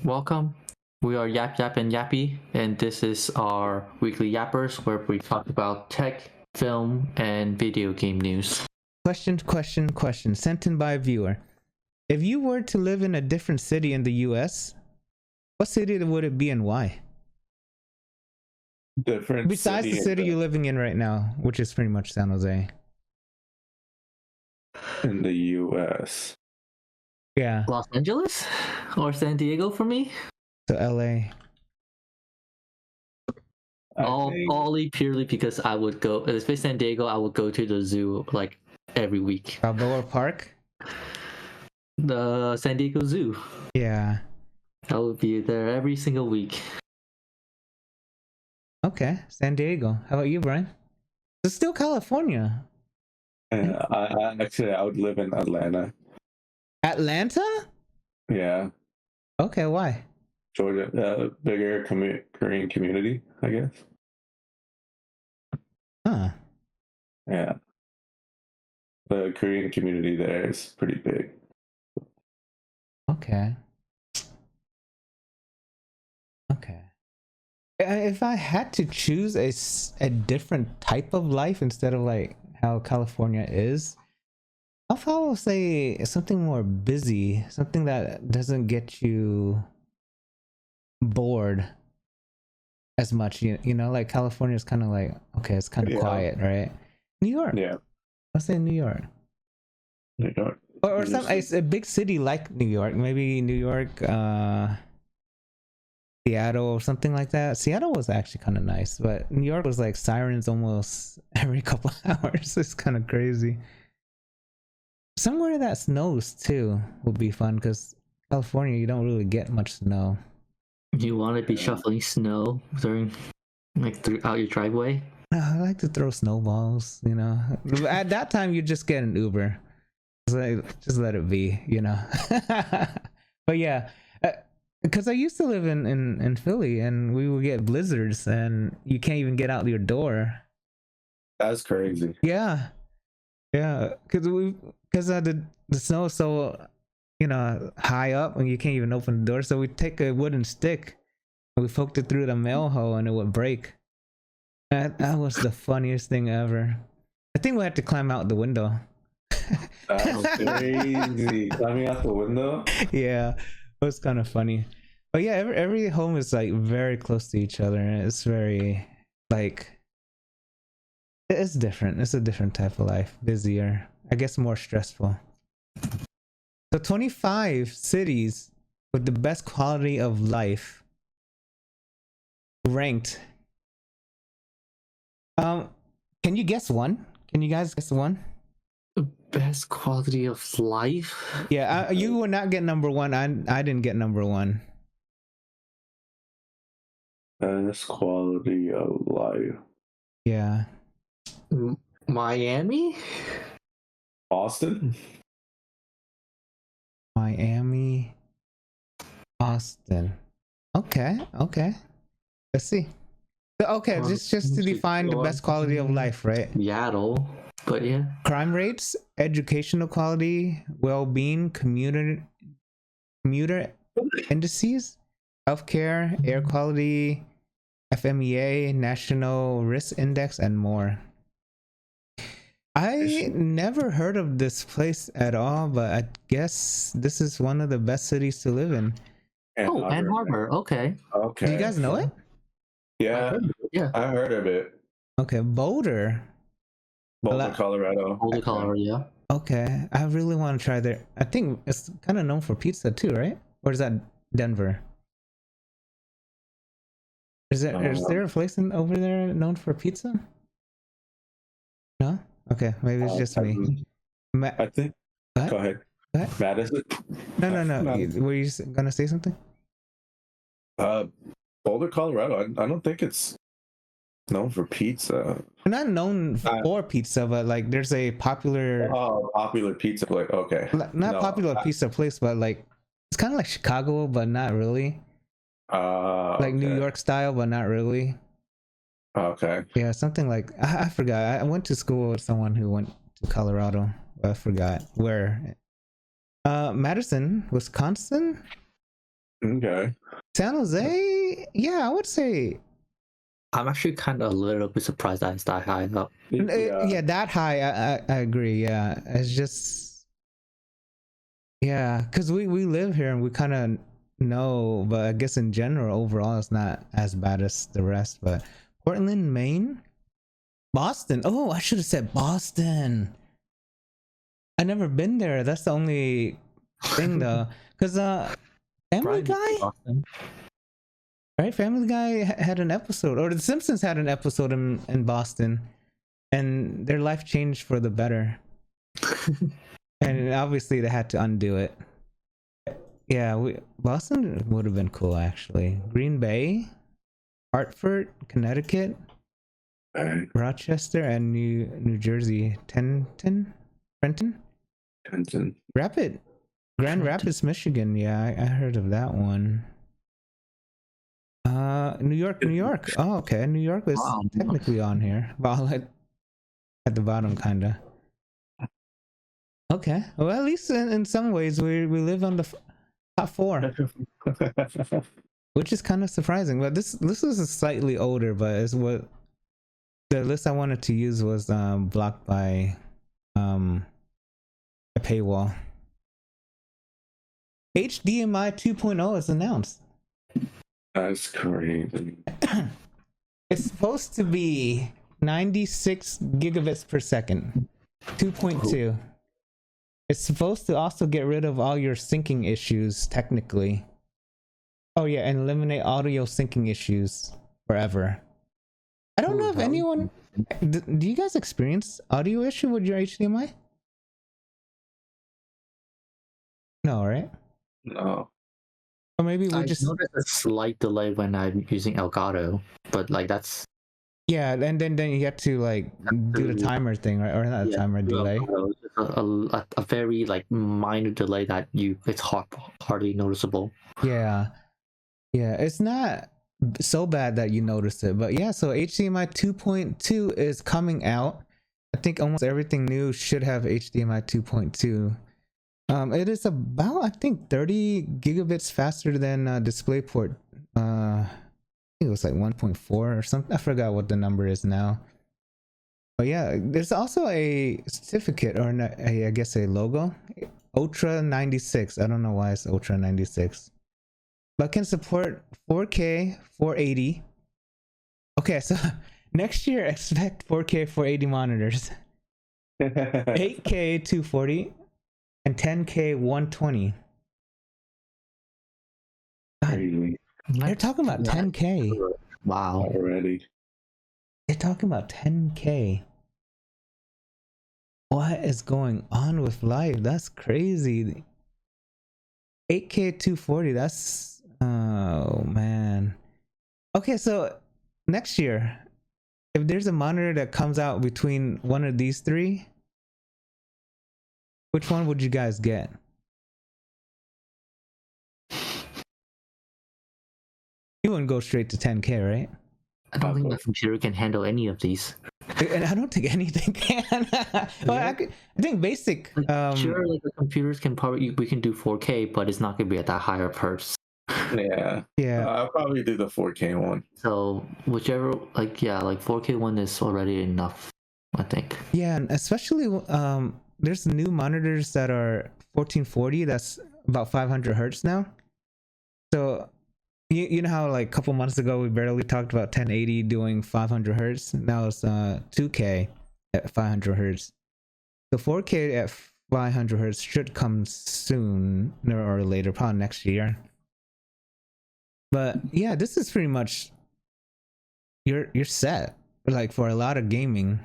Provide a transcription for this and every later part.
welcome. We are Yap Yap and Yappie, and this is our weekly Yappers where we talk about tech, film, and video game news. Question. Sent in by a viewer. If you were to live in a different city in the US, what city would it be and why? Different Besides the city you're living in right now, which is pretty much San Jose. In the US. Yeah. Los Angeles or San Diego for me? So LA. Only purely because I would go, if it's San Diego, I would go to the zoo like every week. Balboa Park? The San Diego Zoo. Yeah. I would be there every single week. Okay, San Diego. How about you, Brian? It's still California. I would live in Atlanta. Atlanta? Yeah. Okay, why? Georgia, bigger Korean community, I guess. Huh. Yeah. The Korean community there is pretty big. Okay. If I had to choose a different type of life instead of like how California is, I'll probably say something more busy, something that doesn't get you bored as much. You know, like California is kind of like, okay, it's kind of quiet, right? New York. Yeah. I'll say New York. New York. Or some a big city like New York, maybe New York, Seattle or something like that. Seattle was actually kind of nice, but New York was like sirens almost every couple hours. It's kind of crazy. Somewhere that snows too would be fun because California, you don't really get much snow. You want to be shuffling snow during, like, throughout your driveway? No, I like to throw snowballs, you know. At that time, you just get an Uber. Just let it be, you know. But yeah, because I used to live in Philly, and we would get blizzards, and you can't even get out your door. That's crazy. Yeah, because the snow is so, you know, high up, and you can't even open the door. So we take a wooden stick, and we poked it through the mail hole, and it would break. That was the funniest thing ever. I think we had to climb out the window. That's crazy. Climbing out the window? Yeah, it was kind of funny. But yeah, every home is like very close to each other, and it's very like, it's different. It's a different type of life, busier, I guess, more stressful. So 25 cities with the best quality of life ranked. Can you guess one? Can you guys guess one? Best quality of life? Yeah, you will not get number one. I didn't get number one. Best quality of life. Yeah. Miami? Austin? Miami. Austin. Okay. Let's see. Okay, just to define the best quality of life, right? Seattle. But yeah. Crime rates, educational quality, well-being, commuter indices, healthcare, air quality, FMEA, national risk index, and more. I never heard of this place at all, but I guess this is one of the best cities to live in. Ann Arbor. Okay. Do you guys know it? Yeah. I heard of it. Okay, Boulder, Colorado. Boulder, Colorado, yeah. Okay, I really want to try there. I think it's kind of known for pizza too, right? Or is that Denver? Is there a place over there known for pizza? No? Okay, maybe it's just me. I think. What? Go ahead. What? Madison? No. Were you gonna say something? Boulder, Colorado. I don't think it's known for pizza. Not known for pizza, but like there's a popular popular pizza place. Okay. Not popular pizza place, but like it's kind of like Chicago, but not really. Like New York style, but not really. Okay. Yeah, something like I forgot. I went to school with someone who went to Colorado, but I forgot where. Madison, Wisconsin. Okay. San Jose, yeah, I would say I'm actually kind of a little bit surprised that it's that high up. yeah, that high. I agree. Yeah, it's just yeah, because we live here and we kind of know, but I guess in general, overall, it's not as bad as the rest. But Portland, Maine, Boston. Oh, I should have said Boston. I never been there. That's the only thing though, because Family Guy. Boston. Right, Family Guy had an episode, or The Simpsons had an episode in Boston, and their life changed for the better. And obviously they had to undo it. Yeah, Boston would have been cool actually. Green Bay, Hartford, Connecticut, Rochester, and New Jersey. Trenton, Grand Rapids, Michigan. Yeah, I heard of that one. New York. Oh, okay. New York is technically on here. Well, at the bottom, kinda. Okay. Well, at least in some ways, we live on the top 4, which is kind of surprising. But this is slightly older, but it's what the list I wanted to use was blocked by a paywall. HDMI 2.0 is announced. That's crazy. It's supposed to be 96 gigabits per second, 2.2. It's supposed to also get rid of all your syncing issues, technically. Oh yeah, and eliminate audio syncing issues forever. I don't know if anyone... Do you guys experience audio issue with your HDMI? No, right? No. Or maybe we I just noticed a slight delay when I'm using Elgato, but like that's yeah, and then you have to like do the timer thing, right? Or not a timer, delay. A very like minor delay that it's hardly noticeable. Yeah, it's not so bad that you notice it, but yeah. So HDMI 2.2 is coming out. I think almost everything new should have HDMI 2.2. It is about, I think, 30 gigabits faster than DisplayPort. I think it was like 1.4 or something. I forgot what the number is now. But yeah, there's also a certificate, or I guess a logo. Ultra 96. I don't know why it's Ultra 96. But can support 4K 480. Okay, so next year expect 4K 480 monitors. 8K 240. And 10K 120. God, they're talking about 10K. Wow. Already. They're talking about 10K. What is going on with life? That's crazy. 8K 240. That's... Oh, man. Okay, so next year, if there's a monitor that comes out between one of these 3... which one would you guys get? You wouldn't go straight to 10K, right? I don't think the computer can handle any of these. And I don't think anything can. Well, I think basic. Sure, like the computers can we can do 4K, but it's not gonna be at that higher hertz. Yeah. I'll probably do the 4K one. So whichever, like 4K one is already enough, I think. Yeah, and especially there's new monitors that are 1440. That's about 500 hertz now. So you know how like a couple months ago we barely talked about 1080 doing 500 hertz. Now it's 2K at 500 hertz. So 4K at 500 hertz should come soon or later, probably next year. But yeah, this is pretty much you're set. Like for a lot of gaming.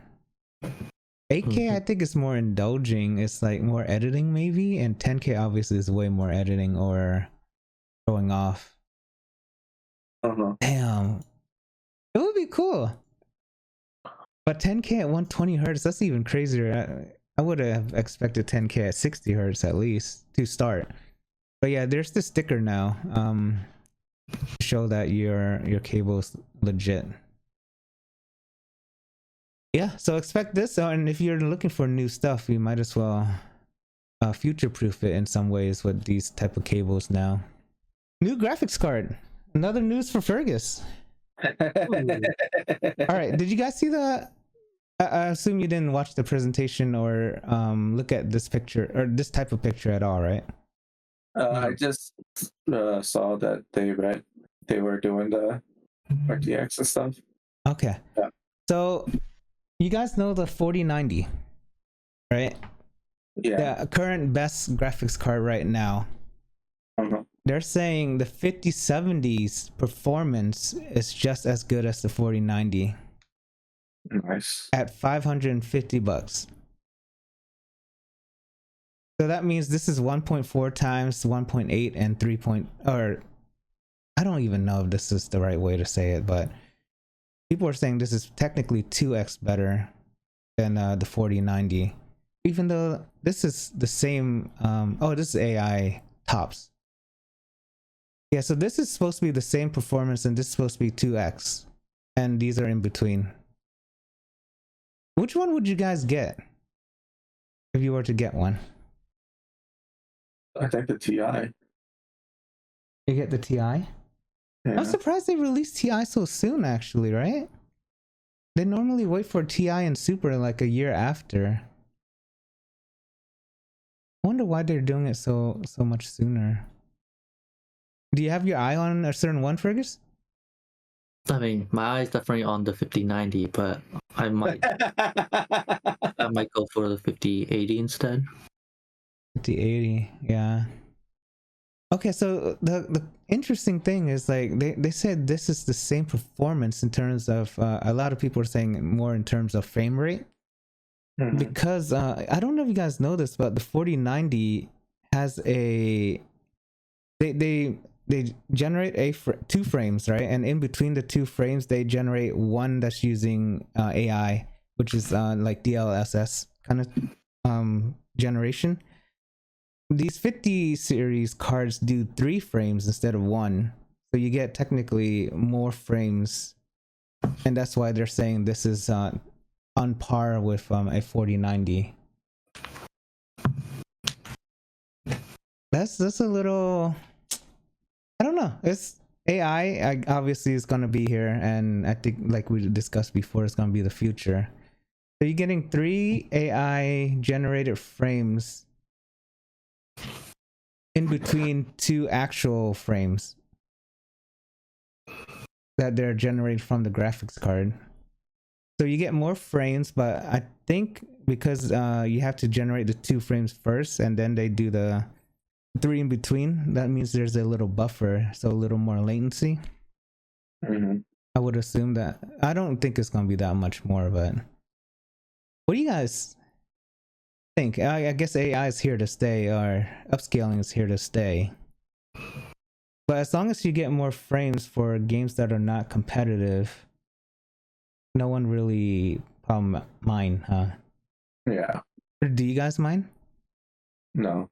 8K I think is more indulging. It's like more editing maybe, and 10K obviously is way more editing or showing off. Damn, it would be cool. But 10K at 120 hertz, that's even crazier. I would have expected 10K at 60 hertz at least to start. But yeah, there's the sticker now. Show that your cable's legit. Yeah, so expect this, and if you're looking for new stuff, you might as well future-proof it in some ways with these type of cables now. New graphics card. Another news for Fergus. All right, did you guys see the? I assume you didn't watch the presentation or look at this picture or this type of picture at all, right? I just saw that they were doing the RTX and stuff. Okay. Yeah. So you guys know the 4090, right? Yeah. The current best graphics card right now. They're saying the 5070's performance is just as good as the 4090. Nice. At $550. So that means this is 1.4 times 1.8 and 3. Or I don't even know if this is the right way to say it, but people are saying this is technically 2x better than the 4090, even though this is the same. Oh, this is AI tops. Yeah, so this is supposed to be the same performance, and this is supposed to be 2x, and these are in between. Which one would you guys get if you were to get one? I think the TI. You get the TI? Yeah. I'm surprised they released TI so soon, actually, right? They normally wait for TI and Super like a year after. I wonder why they're doing it so much sooner. Do you have your eye on a certain one, Fergus? I mean, my eye's definitely on the 5090, but I might go for the 5080 instead. 5080, yeah. Okay, so the interesting thing is, like, they said this is the same performance in terms of a lot of people are saying more in terms of frame rate. Because I don't know if you guys know this, but the 4090 has a they generate two frames, right? And in between the two frames, they generate one that's using AI, which is like DLSS kind of generation. These 50 series cards do 3 frames instead of 1, so you get technically more frames, and that's why they're saying this is on par with a 4090. That's a little, I don't know. It's AI obviously is gonna be here, and I think, like we discussed before, it's gonna be the future. So you're getting 3 AI generated frames in between 2 actual frames that they're generated from the graphics card. So you get more frames, but I think because you have to generate the 2 frames first and then they do the 3 in between, that means there's a little buffer, so a little more latency. I would assume that. I don't think it's gonna be that much more, but what do you guys think? I guess AI is here to stay, or upscaling is here to stay. But as long as you get more frames for games that are not competitive, no one really mind, huh? Yeah. Do you guys mind? No.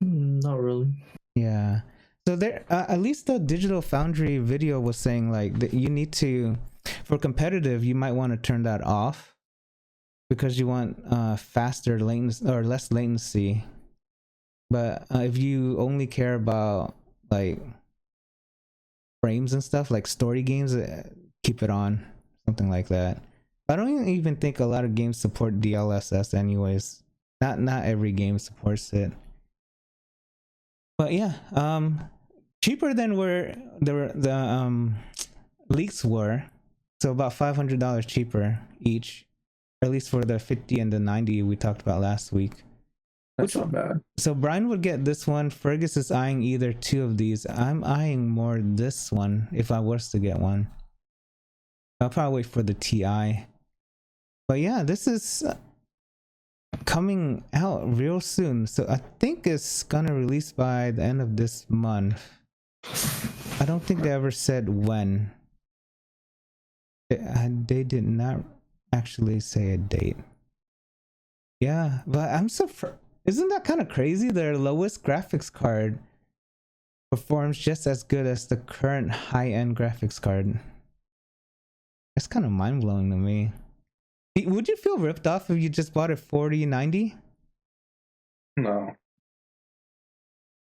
Not really. Yeah. So there, at least the Digital Foundry video was saying, like, that you need to, for competitive, you might want to turn that off because you want faster latency or less latency. But if you only care about like frames and stuff, like story games, keep it on, something like that. I don't even think a lot of games support DLSS anyways. Not every game supports it. But yeah, cheaper than where the leaks were. So about $500 cheaper each, or at least for the 50 and the 90 we talked about last week. That's not bad. So Brian would get this one. Fergus is eyeing either 2 of these. I'm eyeing more this one if I was to get one. I'll probably wait for the TI. But yeah, this is coming out real soon. So I think it's gonna release by the end of this month. I don't think they ever said when. They did not actually say a date. Yeah, but I'm surprised. Isn't that kind of crazy? Their lowest graphics card performs just as good as the current high-end graphics card. That's kind of mind-blowing to me. Would you feel ripped off if you just bought a 4090? No.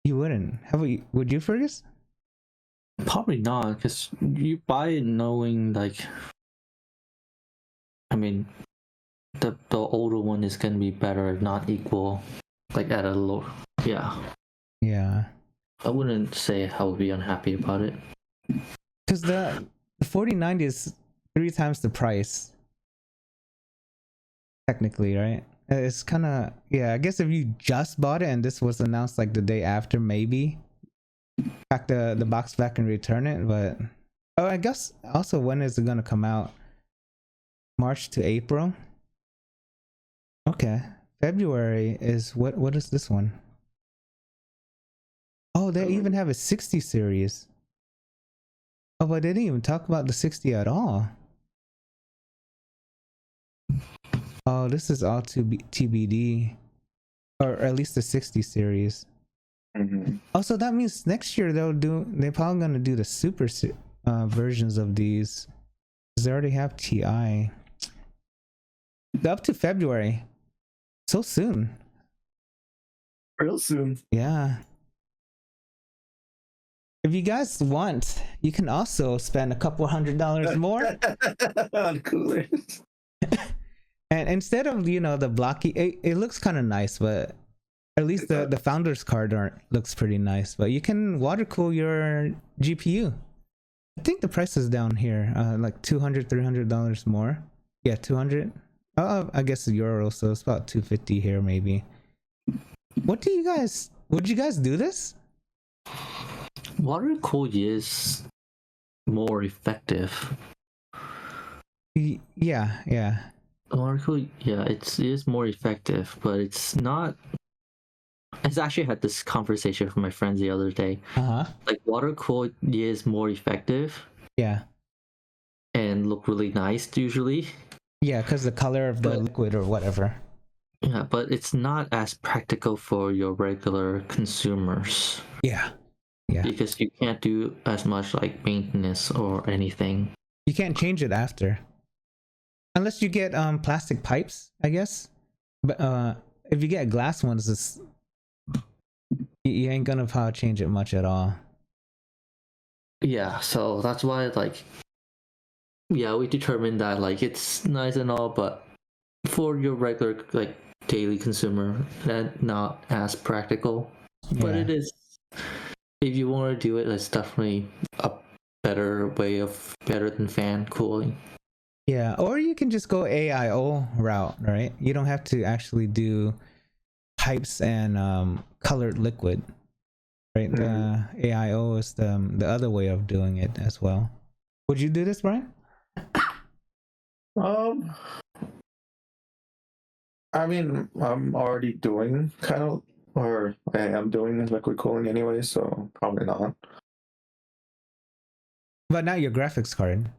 You wouldn't. Would you, Fergus? Probably not, because you buy it knowing like, I mean, the older one is gonna be better, if not equal, like at a low. Yeah. Yeah. I wouldn't say I would be unhappy about it. Because the 4090 is 3 times the price. Technically, right? It's kind of, yeah, I guess if you just bought it and this was announced like the day after, maybe pack the box back and return it. But oh, I guess also, when is it gonna come out? March to April. Okay, February is what is this one? Oh, they even have a 60 series. Oh, but they didn't even talk about the 60 at all. Oh, this is all to be TBD, or at least the 60 series. Mm-hmm. Also, that means next year they're probably gonna do the super versions of these. They already have TI. Up to February, so soon. Real soon. Yeah. If you guys want, you can also spend a couple $100 more on coolers. and instead of the blocky, it looks kind of nice, but at least the founder's card looks pretty nice. But you can water cool your GPU. I think the price is down here, like $200-$300 more. Yeah, 200. I guess the euro, so it's about 250 here maybe. Would you guys do this? Water cooled is more effective. Yeah. Water cooled, yeah, it is more effective, but it's not. I actually had this conversation with my friends the other day. Like, water cooled is more effective. Yeah. And look really nice usually. Yeah, because the color of the liquid or whatever. Yeah, but it's not as practical for your regular consumers. Yeah. Because you can't do as much like maintenance or anything. You can't change it after. Unless you get plastic pipes, I guess. But if you get glass ones, you ain't gonna probably change it much at all. Yeah, so that's why we determined that like it's nice and all, but for your regular like daily consumer, that not as practical. Yeah. But it is, if you want to do it, it's definitely a better than fan cooling. Yeah, or you can just go AIO route, right? You don't have to actually do pipes and colored liquid, right? Mm-hmm. AIO is the other way of doing it as well. Would you do this, Brian? I mean, I'm already doing I am doing liquid cooling anyway, so probably not. But not your graphics card.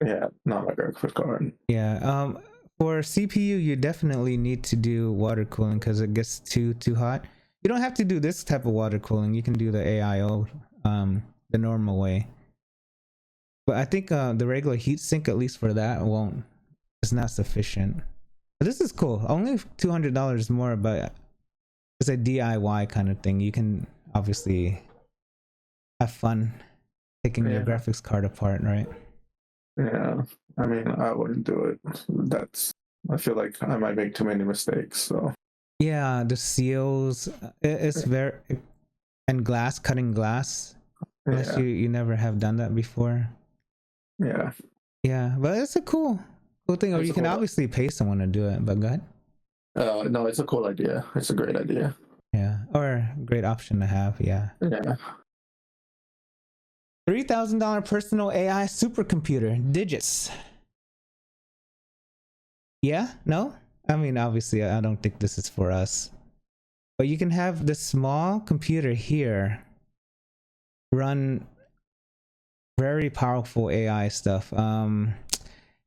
Yeah, not my graphics card. Yeah. For CPU, you definitely need to do water cooling because it gets too hot. You don't have to do this type of water cooling. You can do the AIO, the normal way. But I think the regular heatsink, at least for that, is not sufficient. But this is cool. Only $200 more, but it's a DIY kind of thing. You can obviously have fun taking your graphics card apart, right? Yeah, I mean, I wouldn't do it. I feel like I might make too many mistakes. So yeah, the seals, it's very, and cutting glass. Unless you never have done that before. Yeah, but it's a cool thing. Or you can obviously pay someone to do it. But go ahead. No, it's a cool idea. It's a great idea. Yeah, or a great option to have. Yeah. $3,000 personal AI supercomputer, digits. Yeah? No? I mean, obviously, I don't think this is for us. But you can have this small computer here run very powerful AI stuff.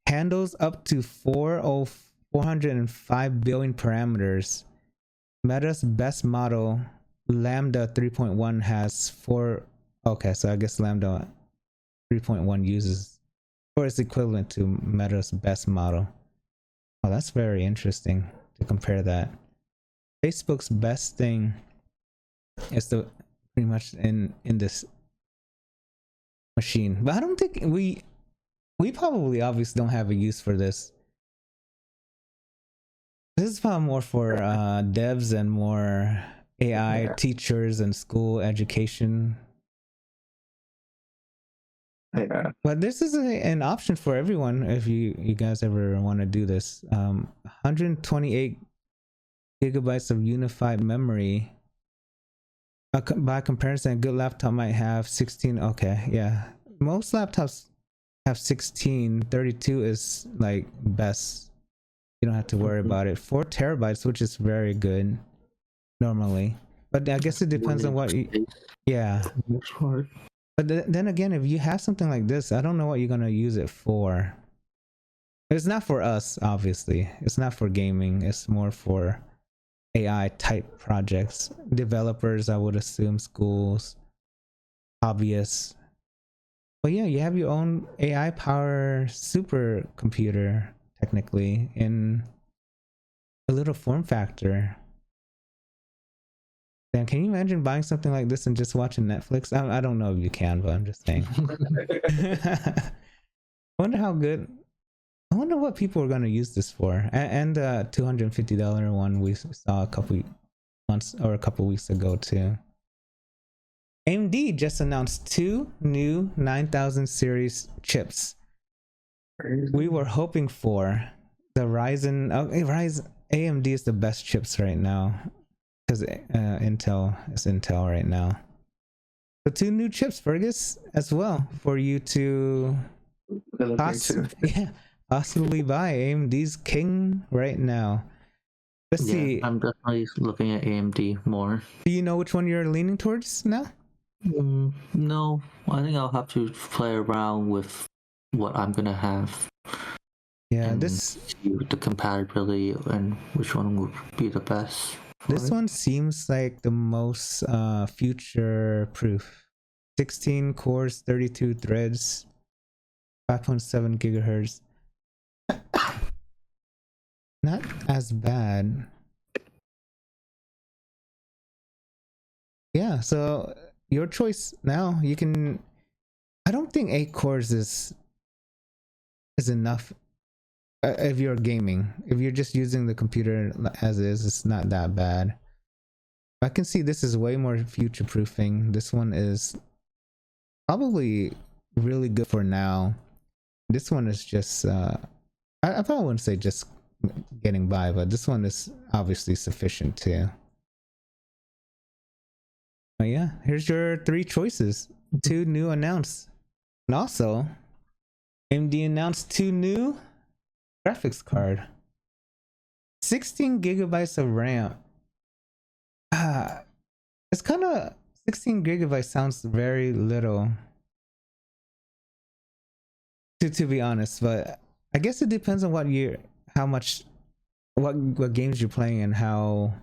Handles up to 405 billion parameters. Meta's best model, Lambda 3.1, has 4. Okay, so I guess Lambda 3.1 uses, or is equivalent to Meta's best model. Oh, that's very interesting to compare that. Facebook's best thing is pretty much in this machine. But I don't think we probably obviously don't have a use for this. This is probably more for devs and more AI teachers and school education. Yeah. But this is an option for everyone if you guys ever want to do this. 128 gigabytes of unified memory. By comparison, a good laptop might have 16. Okay, yeah. Most laptops have 16. 32 is like best. You don't have to worry about it. 4 terabytes, which is very good normally. But I guess it depends on what you... Yeah. But then again, if you have something like this, I don't know what you're going to use it for. It's not for us, obviously. It's not for gaming. It's more for AI type projects. Developers, I would assume, schools, hobbyists. But yeah, you have your own AI power supercomputer, technically, in a little form factor. Damn, can you imagine buying something like this and just watching Netflix? I don't know if you can, but I'm just saying. I wonder how good. I wonder what people are going to use this for. And the $250 one we saw a couple months or a couple weeks ago too. AMD just announced 2 new 9000 series chips. We were hoping for the Ryzen. Ryzen AMD is the best chips right now. Because Intel is Intel right now. So 2 new chips, Fergus, as well, for you to possibly buy. AMD's king right now. Let's see. I'm definitely looking at AMD more. Do you know which one you're leaning towards now? No, I think I'll have to play around with what I'm gonna have. Yeah, the compatibility and which one would be the best. This one seems like the most future proof. 16 cores, 32 threads, 5.7 gigahertz. Not as bad. Yeah, so your choice now. You can. I don't think 8 cores is enough. If you're gaming, if you're just using the computer as is, it's not that bad. I can see this is way more future proofing. This one is probably really good for now. This one is just I probably wouldn't say just getting by, but this one is obviously sufficient too. But yeah, here's your 3 choices. 2 new announced. And also AMD announced 2 new graphics card. 16 gigabytes of RAM. It's kind of 16 gigabytes sounds very little to be honest, but I guess it depends on what games you're playing and how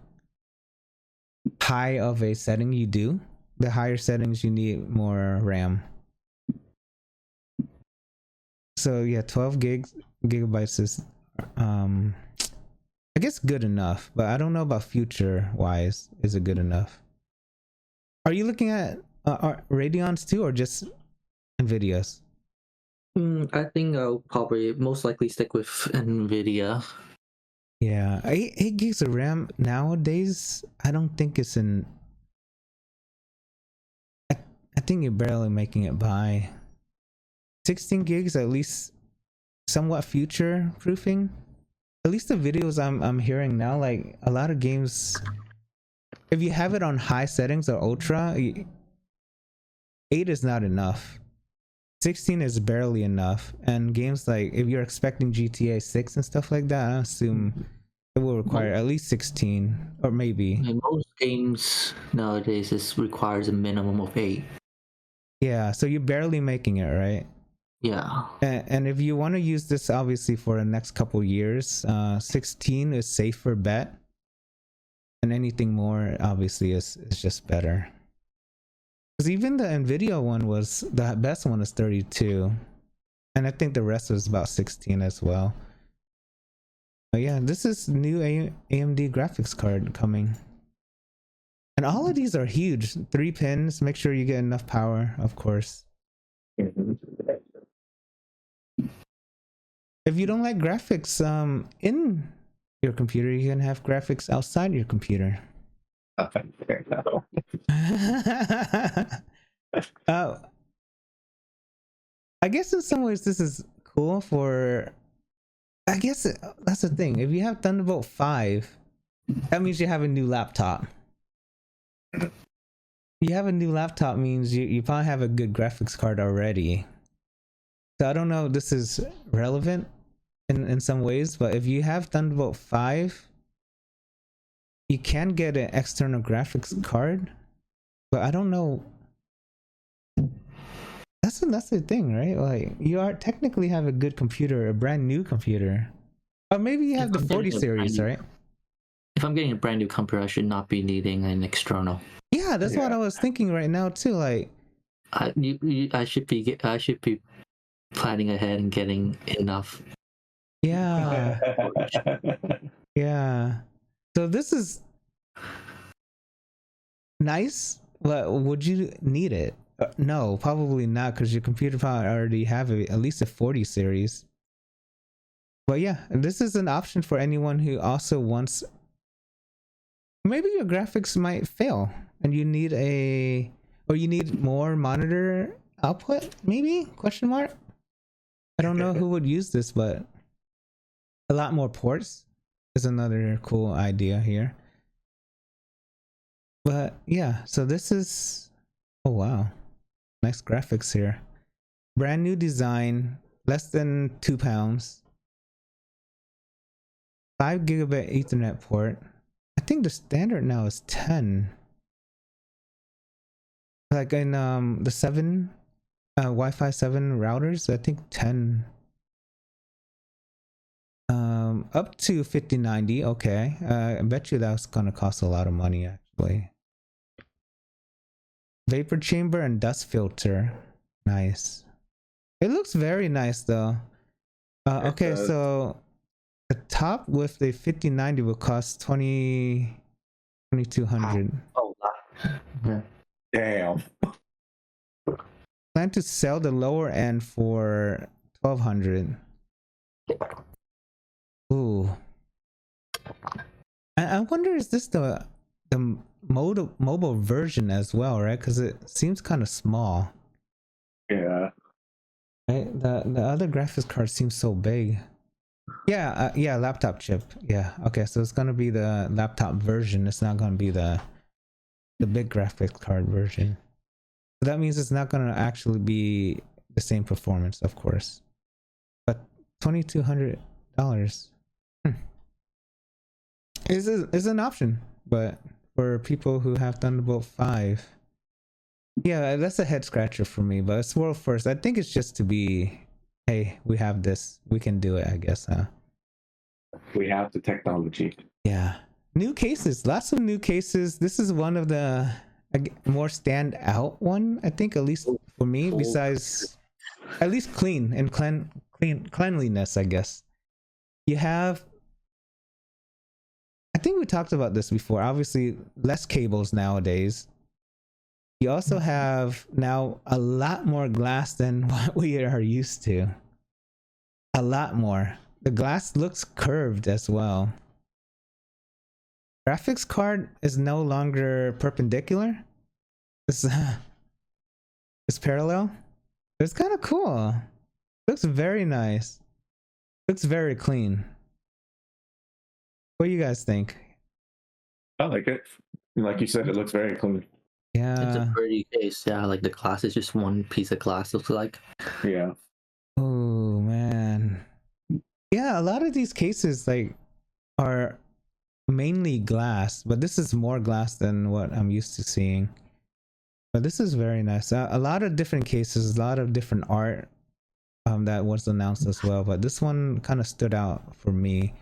high of a setting you do. The higher settings you need more RAM. So yeah, 12 gigabytes is I guess good enough, but I don't know about future wise. Is it good enough? Are you looking at Radeons too, or just Nvidia's? I think I'll probably most likely stick with Nvidia. Yeah, 8 gigs of RAM nowadays. I don't think it's in. I think you're barely making it by. 16 gigs at least, somewhat future proofing. At least the videos I'm hearing now, like a lot of games, if you have it on high settings or ultra, 8 is not enough. 16 is barely enough. And games like, if you're expecting GTA 6 and stuff like that, I assume it will require at least 16 or maybe. Most games nowadays requires a minimum of 8. Yeah, so you're barely making it, right? Yeah. And if you want to use this obviously for the next couple years, 16 is safer bet. And anything more obviously is just better. Because even the Nvidia one was, the best one is 32. And I think the rest was about 16 as well. But yeah, this is new AMD graphics card coming. And all of these are huge. 3 pins, make sure you get enough power, of course. Yeah. If you don't like graphics in your computer, you can have graphics outside your computer. Okay, fair enough. I guess in some ways this is cool for. I guess that's the thing. If you have Thunderbolt 5, that means you have a new laptop. You have a new laptop means you probably have a good graphics card already. So I don't know if this is relevant in some ways, but if you have Thunderbolt 5, you can get an external graphics card, but I don't know. That's the thing, right? Like you are technically have a good computer, a brand new computer, or maybe you have the 40 series, right? If I'm getting a brand new computer, I should not be needing an external. Yeah, that's what I was thinking right now too. Like, I should be planning ahead and getting enough. Yeah. Yeah. So this is nice, but would you need it? No, probably not, because your computer probably already have at least a 40 series. But yeah, this is an option for anyone who also wants. Maybe your graphics might fail and you need you need more monitor output, maybe? Question mark? I don't know who would use this, but a lot more ports is another cool idea here. But yeah, so this is, oh wow, nice graphics here. Brand new design, less than £2. 5 gigabit Ethernet port. I think the standard now is 10. Like in the 7 Wi-Fi 7 routers, I think 10. Up to 5090. Okay, I bet you that's gonna cost a lot of money actually. Vapor chamber and dust filter. Nice. It looks very nice though. Okay, so the top with the 5090 will cost 2200. Oh, yeah. Damn. Plan to sell the lower end for 1200. Ooh. I wonder, is this the mobile version as well, right? Because it seems kind of small. Yeah. Right? The other graphics card seems so big. Yeah, yeah, laptop chip. Yeah. Okay, so it's gonna be the laptop version. It's not gonna be the big graphics card version. So that means it's not gonna actually be the same performance, of course. But $2,200 is an option, but for people who have Thunderbolt 5, yeah, that's a head scratcher for me. But it's world first. I think it's just to be, hey, we have this, we can do it, I guess, huh? We have the technology. Yeah. New cases, lots of new cases. This is one of the more stand out one, I think, at least for me, besides at least clean and cleanliness, I guess. You have, I think we talked about this before, obviously less cables nowadays. You also have now a lot more glass than what we are used to. A lot more. The glass looks curved as well. Graphics card is no longer perpendicular. It's parallel. It's kind of cool. Looks very nice. Looks very clean. What do you guys think? I like it. Like you said, it looks very clean. Yeah. It's a pretty case. Yeah, like the glass is just one piece of glass, looks like. Yeah. Oh man. Yeah, a lot of these cases like are mainly glass, but this is more glass than what I'm used to seeing. But this is very nice. A lot of different cases, a lot of different art that was announced as well, but this one kind of stood out for me.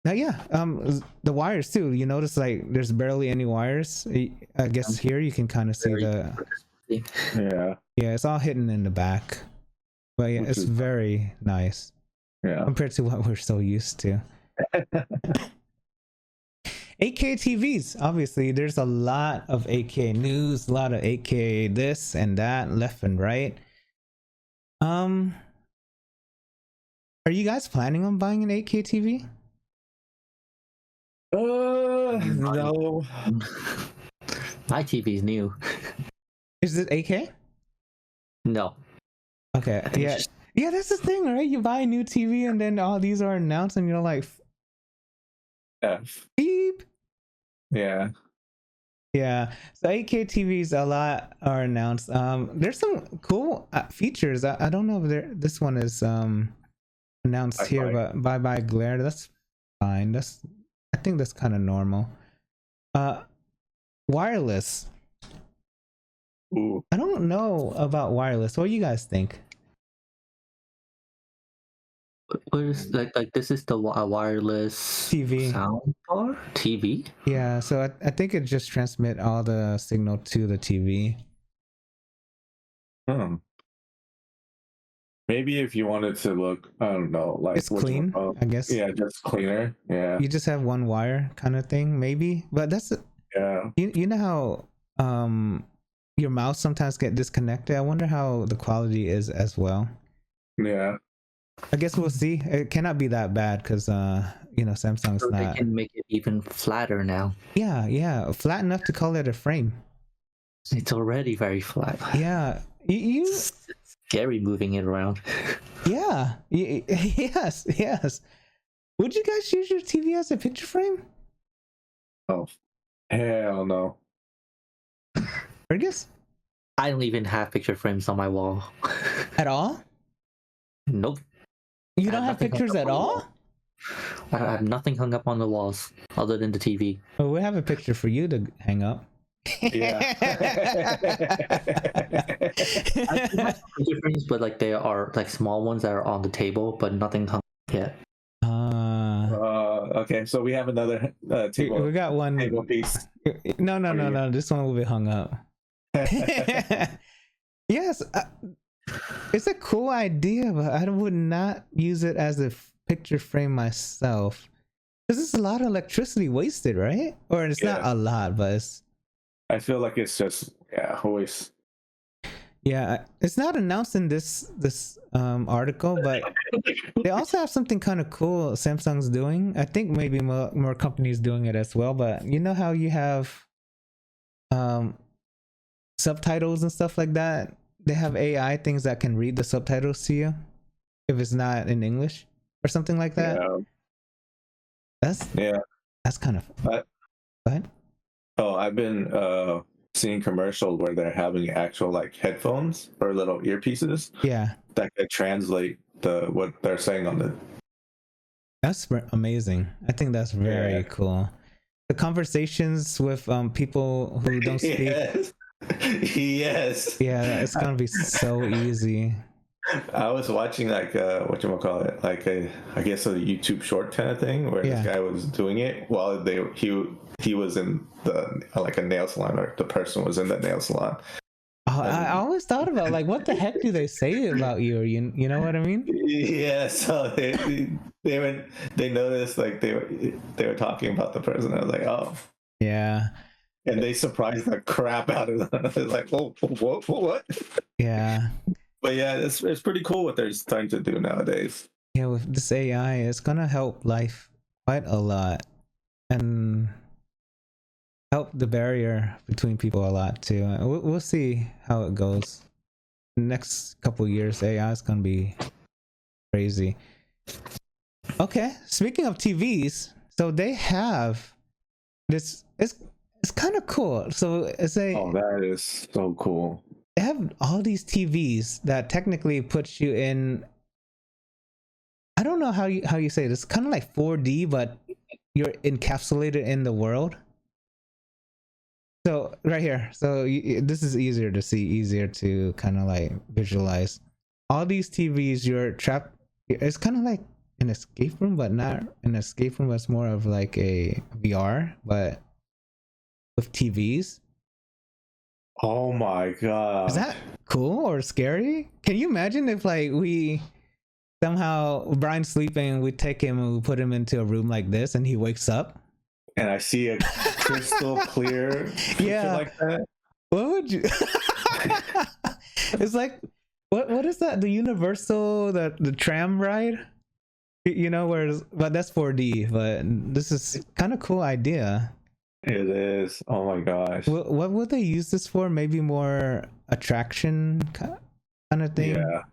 Now, yeah, the wires too. You notice like there's barely any wires. I guess here you can kind of see Yeah. Yeah, it's all hidden in the back. But yeah, it's very nice. Yeah. Compared to what we're so used to. 8K TVs, obviously there's a lot of 8K news, a lot of 8K this and that, left and right. Are you guys planning on buying an 8K TV? No. My TV is new. Is it 8K? No. Okay. I think Yeah. it's just Yeah, that's the thing, right? You buy a new TV and then all these are announced and you're like, F. beep. Yeah. Yeah. So 8K TVs, a lot are announced. There's some cool features. I don't know if this one is announced here, but bye glare. That's fine. I think that's kind of normal. Wireless. Ooh. I don't know about wireless. What do you guys think? what is like this is the wireless TV. sound bar TV. Yeah, so I think it just transmit all the signal to the TV. Maybe if you wanted to look, I don't know, like It's clean, I guess. Yeah, just cleaner. Yeah. You just have one wire kind of thing, maybe. But that's Yeah. you know how your mouse sometimes get disconnected. I wonder how the quality is as well. Yeah. I guess we'll see. It cannot be that bad because Samsung's So not. they can make it even flatter now. Yeah, flat enough to call it a frame. It's already very flat. Yeah, you It's scary moving it around. yeah, yes. Would you guys use your TV as a picture frame? Oh, hell no. Fergus? I don't even have picture frames on my wall. At all? Nope. You I don't have nothing hung pictures up at on the all? wall. I have nothing hung up on the walls other than the TV. Well, we have a picture for you to hang up. Yeah. I do have some picture frames, but like they are like small ones that are on the table, but nothing hung up yet. Okay, so we have another table. We got one. Table piece. No. This one will be hung up. Yes, it's a cool idea, but I would not use it as a picture frame myself. Because it's a lot of electricity wasted, right? Or it's not a lot, but it's... I feel like it's just always. Yeah, it's not announced in this article, but they also have something kind of cool Samsung's doing. I think maybe more companies doing it as well. But you know how you have subtitles and stuff like that? They have AI things that can read the subtitles to you if it's not in English or something like that. Yeah. That's kind of fun. What? Oh, I've been seeing commercials where they're having actual like headphones or little earpieces. Yeah. That can translate what they're saying on the. That's amazing. I think that's very cool. The conversations with people who don't speak. Yes. Yeah, it's gonna be so easy. I was watching like whatchamacallit, like I guess a YouTube short kind of thing where this guy was doing it while he was in a nail salon, or the person was in the nail salon. Oh, I always thought about like what the heck do they say about you, or you know what I mean? Yeah, so they noticed like they were talking about the person. I was like, oh yeah. And they surprised the crap out of them. It's like, oh, what? Yeah. But yeah, it's pretty cool what they're starting to do nowadays. Yeah, with this AI, it's gonna help life quite a lot, and help the barrier between people a lot too. We'll see how it goes. Next couple years, AI is gonna be crazy. Okay, speaking of TVs, so they have this. It's kind of cool. So it's oh, that is so cool. They have all these TVs that technically puts you in. I don't know how you say this. Kind of like 4D, but you're encapsulated in the world. So right here. So this is easier to see, easier to kind of like visualize. All these TVs, you're trapped. It's kind of like an escape room, but not an escape room. It's more of like a VR, but with TVs. Oh my god. Is that cool or scary? Can you imagine if like we somehow Brian's sleeping, we take him and we put him into a room like this and he wakes up? And I see a crystal clear picture like that. What would you It's like what is that? The Universal the tram ride? You know, whereas, but that's 4D. But this is kind of cool idea. It is. Oh my gosh. What would they use this for? Maybe more attraction kind of thing. Yeah.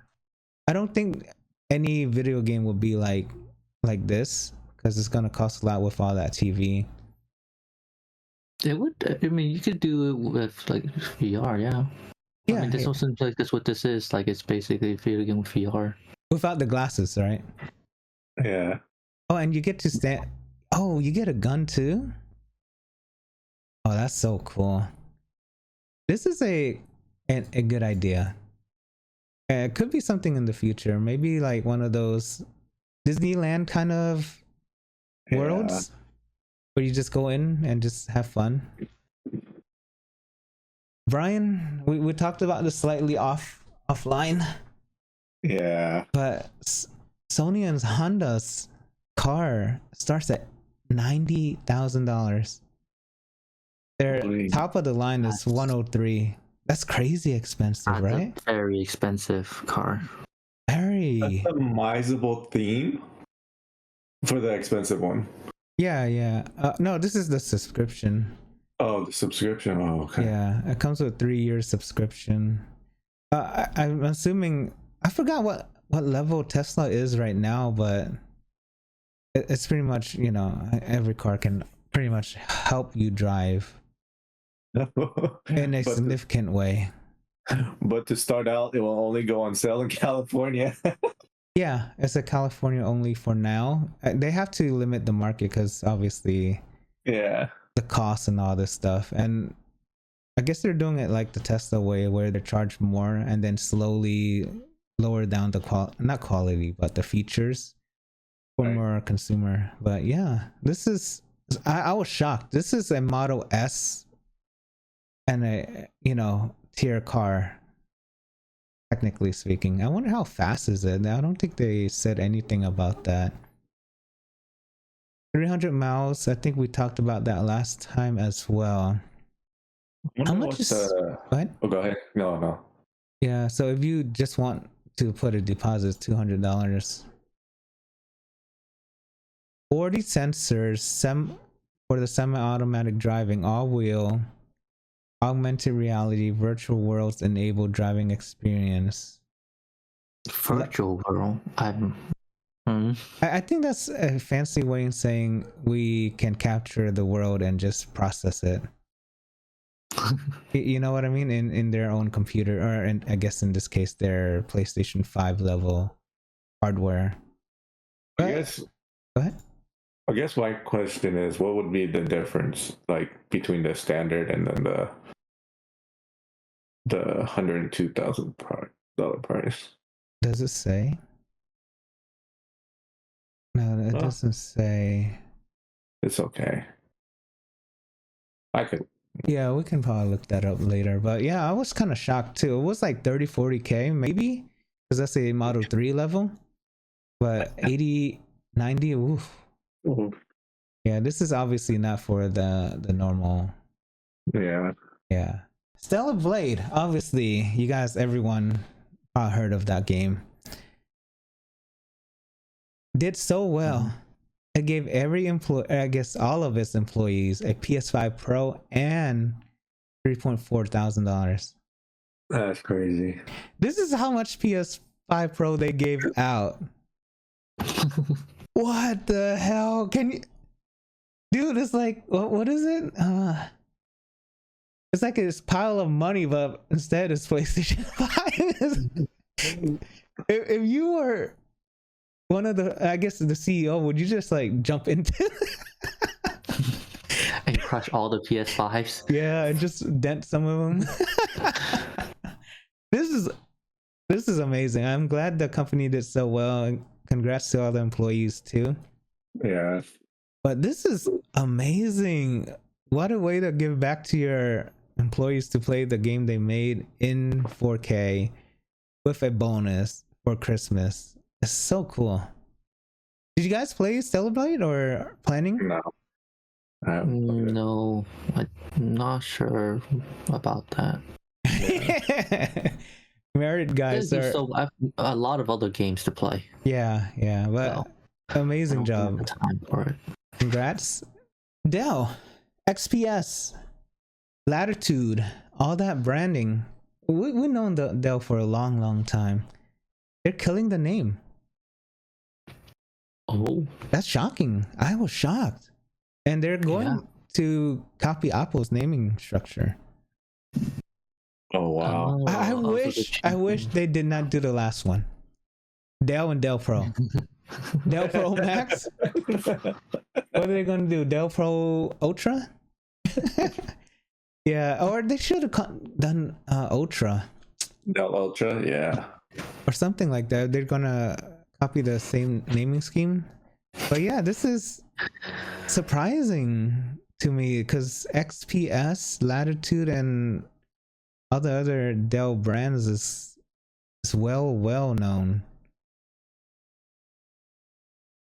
I don't think any video game will be like this because it's gonna cost a lot with all that TV. It would. I mean, you could do it with like VR. Yeah. Yeah. I mean, this wasn't like this. What this is like, it's basically a video game with VR. Without the glasses, right? Yeah. Oh, and you get to stand. Oh, you get a gun too. Oh, that's so cool. This is a good idea. It could be something in the future. Maybe like one of those Disneyland kind of worlds where you just go in and just have fun. Brian, we talked about this slightly offline. Yeah. But Sony and Honda's car starts at $90,000. Their top of the line is 103. That's crazy expensive, right? A very expensive car. Very. That's a customizable theme for the expensive one. Yeah. No, this is the subscription. Oh, the subscription. Oh, okay. Yeah, it comes with a 3-year subscription. I'm assuming, I forgot what level Tesla is right now, but it's pretty much, you know, every car can pretty much help you drive in a significant way. But to start out, it will only go on sale in California. Yeah, it's a California only for now. They have to limit the market because obviously, yeah, the cost and all this stuff. And I guess they're doing it like the Tesla way, where they charge more and then slowly lower down the not quality, but the features for more consumer. But yeah, this is, I was shocked. This is a Model S and a, you know, tier car, technically speaking. I wonder how fast is it? I don't think they said anything about that. 300 miles. I think we talked about that last time as well. How much is what? Oh, go ahead. No. Yeah, so if you just want to put a deposit, it's $200. 40 sensors, for the semi-automatic driving, all-wheel, augmented reality, virtual worlds enabled driving experience. Virtual world. I think that's a fancy way of saying we can capture the world and just process it. You know what I mean? In their own computer, or I guess in this case, their PlayStation 5 level hardware. I guess. Go ahead. I guess my question is, what would be the difference, like, between the standard and then the $102,000 price? Does it say? No, it doesn't say. It's okay. I could. Yeah, we can probably look that up later. But yeah, I was kind of shocked too. It was like 30-40K maybe, because that's a Model 3 level. But 80, 90, oof. Ooh. Yeah, this is obviously not for the normal. Yeah. Stellar Blade, obviously, you guys, everyone heard of that game. Did so well. It gave every employee, I guess all of its employees, a PS5 Pro and $3.4 thousand. That's crazy. This is how much PS5 Pro they gave out. What the hell? Can you, dude? It's like, what is it? It's like this pile of money, but instead it's PlayStation 5. If you were one of the, I guess, the CEO, would you just like jump into and crush all the PS5s? Yeah, and just dent some of them. This is amazing. I'm glad the company did so well, and congrats to all the employees too. Yeah. But this is amazing. What a way to give back to your employees to play the game they made in 4K with a bonus for Christmas. It's so cool. Did you guys play Stellar Blade or planning? No. No, I'm not sure about that. Married guys are so I have a lot of other games to play. yeah, but Amazing job. The time for it. Congrats. Dell, XPS, Latitude, all that branding. We've known Dell for a long time. They're killing the name. Oh, That's shocking. I was shocked. And they're going to copy Apple's naming structure. Oh wow! I wish they did not do the last one. Dell and Dell Pro. Dell Pro Max. What are they gonna do? Dell Pro Ultra? Yeah, or they should have done Ultra. Dell Ultra, yeah. Or something like that. They're gonna copy the same naming scheme. But yeah, this is surprising to me because XPS, Latitude, and all the other Dell brands is well known.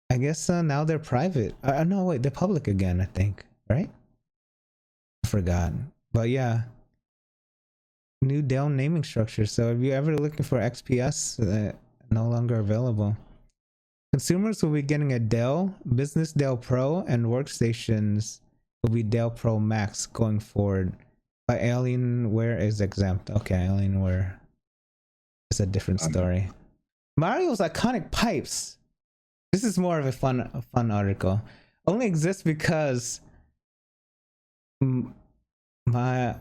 I guess now they're private. No, wait, they're public again, I think, right? I forgot. But yeah, new Dell naming structure. So if you're ever looking for XPS, no longer available. Consumers will be getting a Dell, Business Dell Pro, and workstations will be Dell Pro Max going forward. But Alienware is exempt. Okay, Alienware is a different story. Mario's iconic pipes. This is more of a fun article. Only exists because my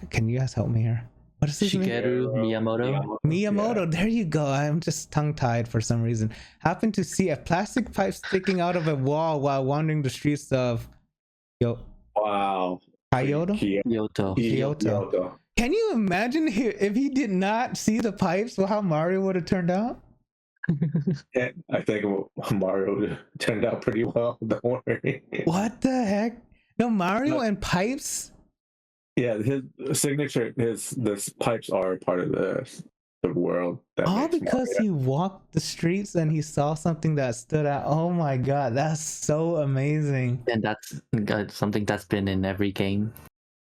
can you guys help me here? What is his name? Shigeru Miyamoto, there you go. I'm just tongue-tied for some reason. Happened to see a plastic pipe sticking out of a wall while wandering the streets of Wow. Kyoto. Can you imagine if he did not see the pipes, how Mario would have turned out? Yeah, I think Mario turned out pretty well. Don't worry. What the heck? No, Mario and pipes? Yeah, his signature, the pipes are part of the world. All because he walked the streets and he saw something that stood out. Oh my god, that's so amazing. And that's something that's been in every game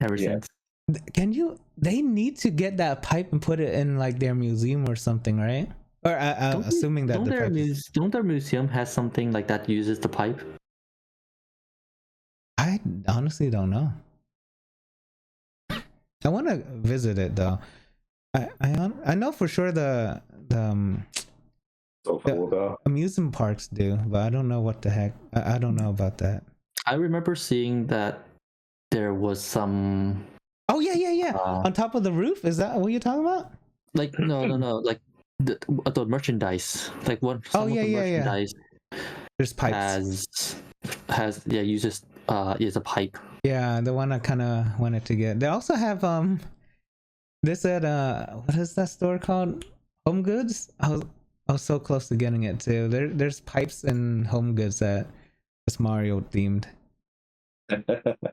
ever since. They need to get that pipe and put it in like their museum or something, right? Or assuming that don't their museum has something like that uses the pipe? I honestly don't know. I want to visit it though. I know for sure the amusement parks do, but I don't know what the heck. I don't know about that. I remember seeing that there was some. Oh yeah. On top of the roof, is that what you're talking about? Like no. Like the merchandise. Like what? Merchandise. There's pipes. Uses a pipe. Yeah, the one I kind of wanted to get. They also have they said what is that store called? Home Goods. I was so close to getting it too. There's pipes and Home Goods that's Mario themed.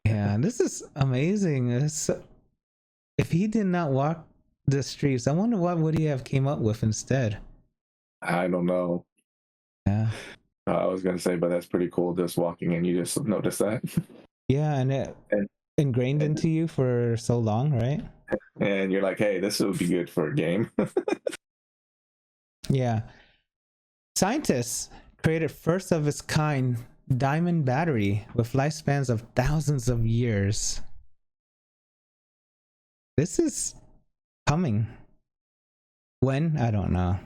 Yeah, this is amazing. If he did not walk the streets, I wonder what would he have came up with instead. I don't know. Yeah. I was gonna say, but that's pretty cool. Just walking in, you just notice that. Yeah, and it ingrained into you for so long, right? And you're like, hey, this would be good for a game. Yeah. Scientists created first of its kind diamond battery with lifespans of thousands of years. This is coming. When? I don't know.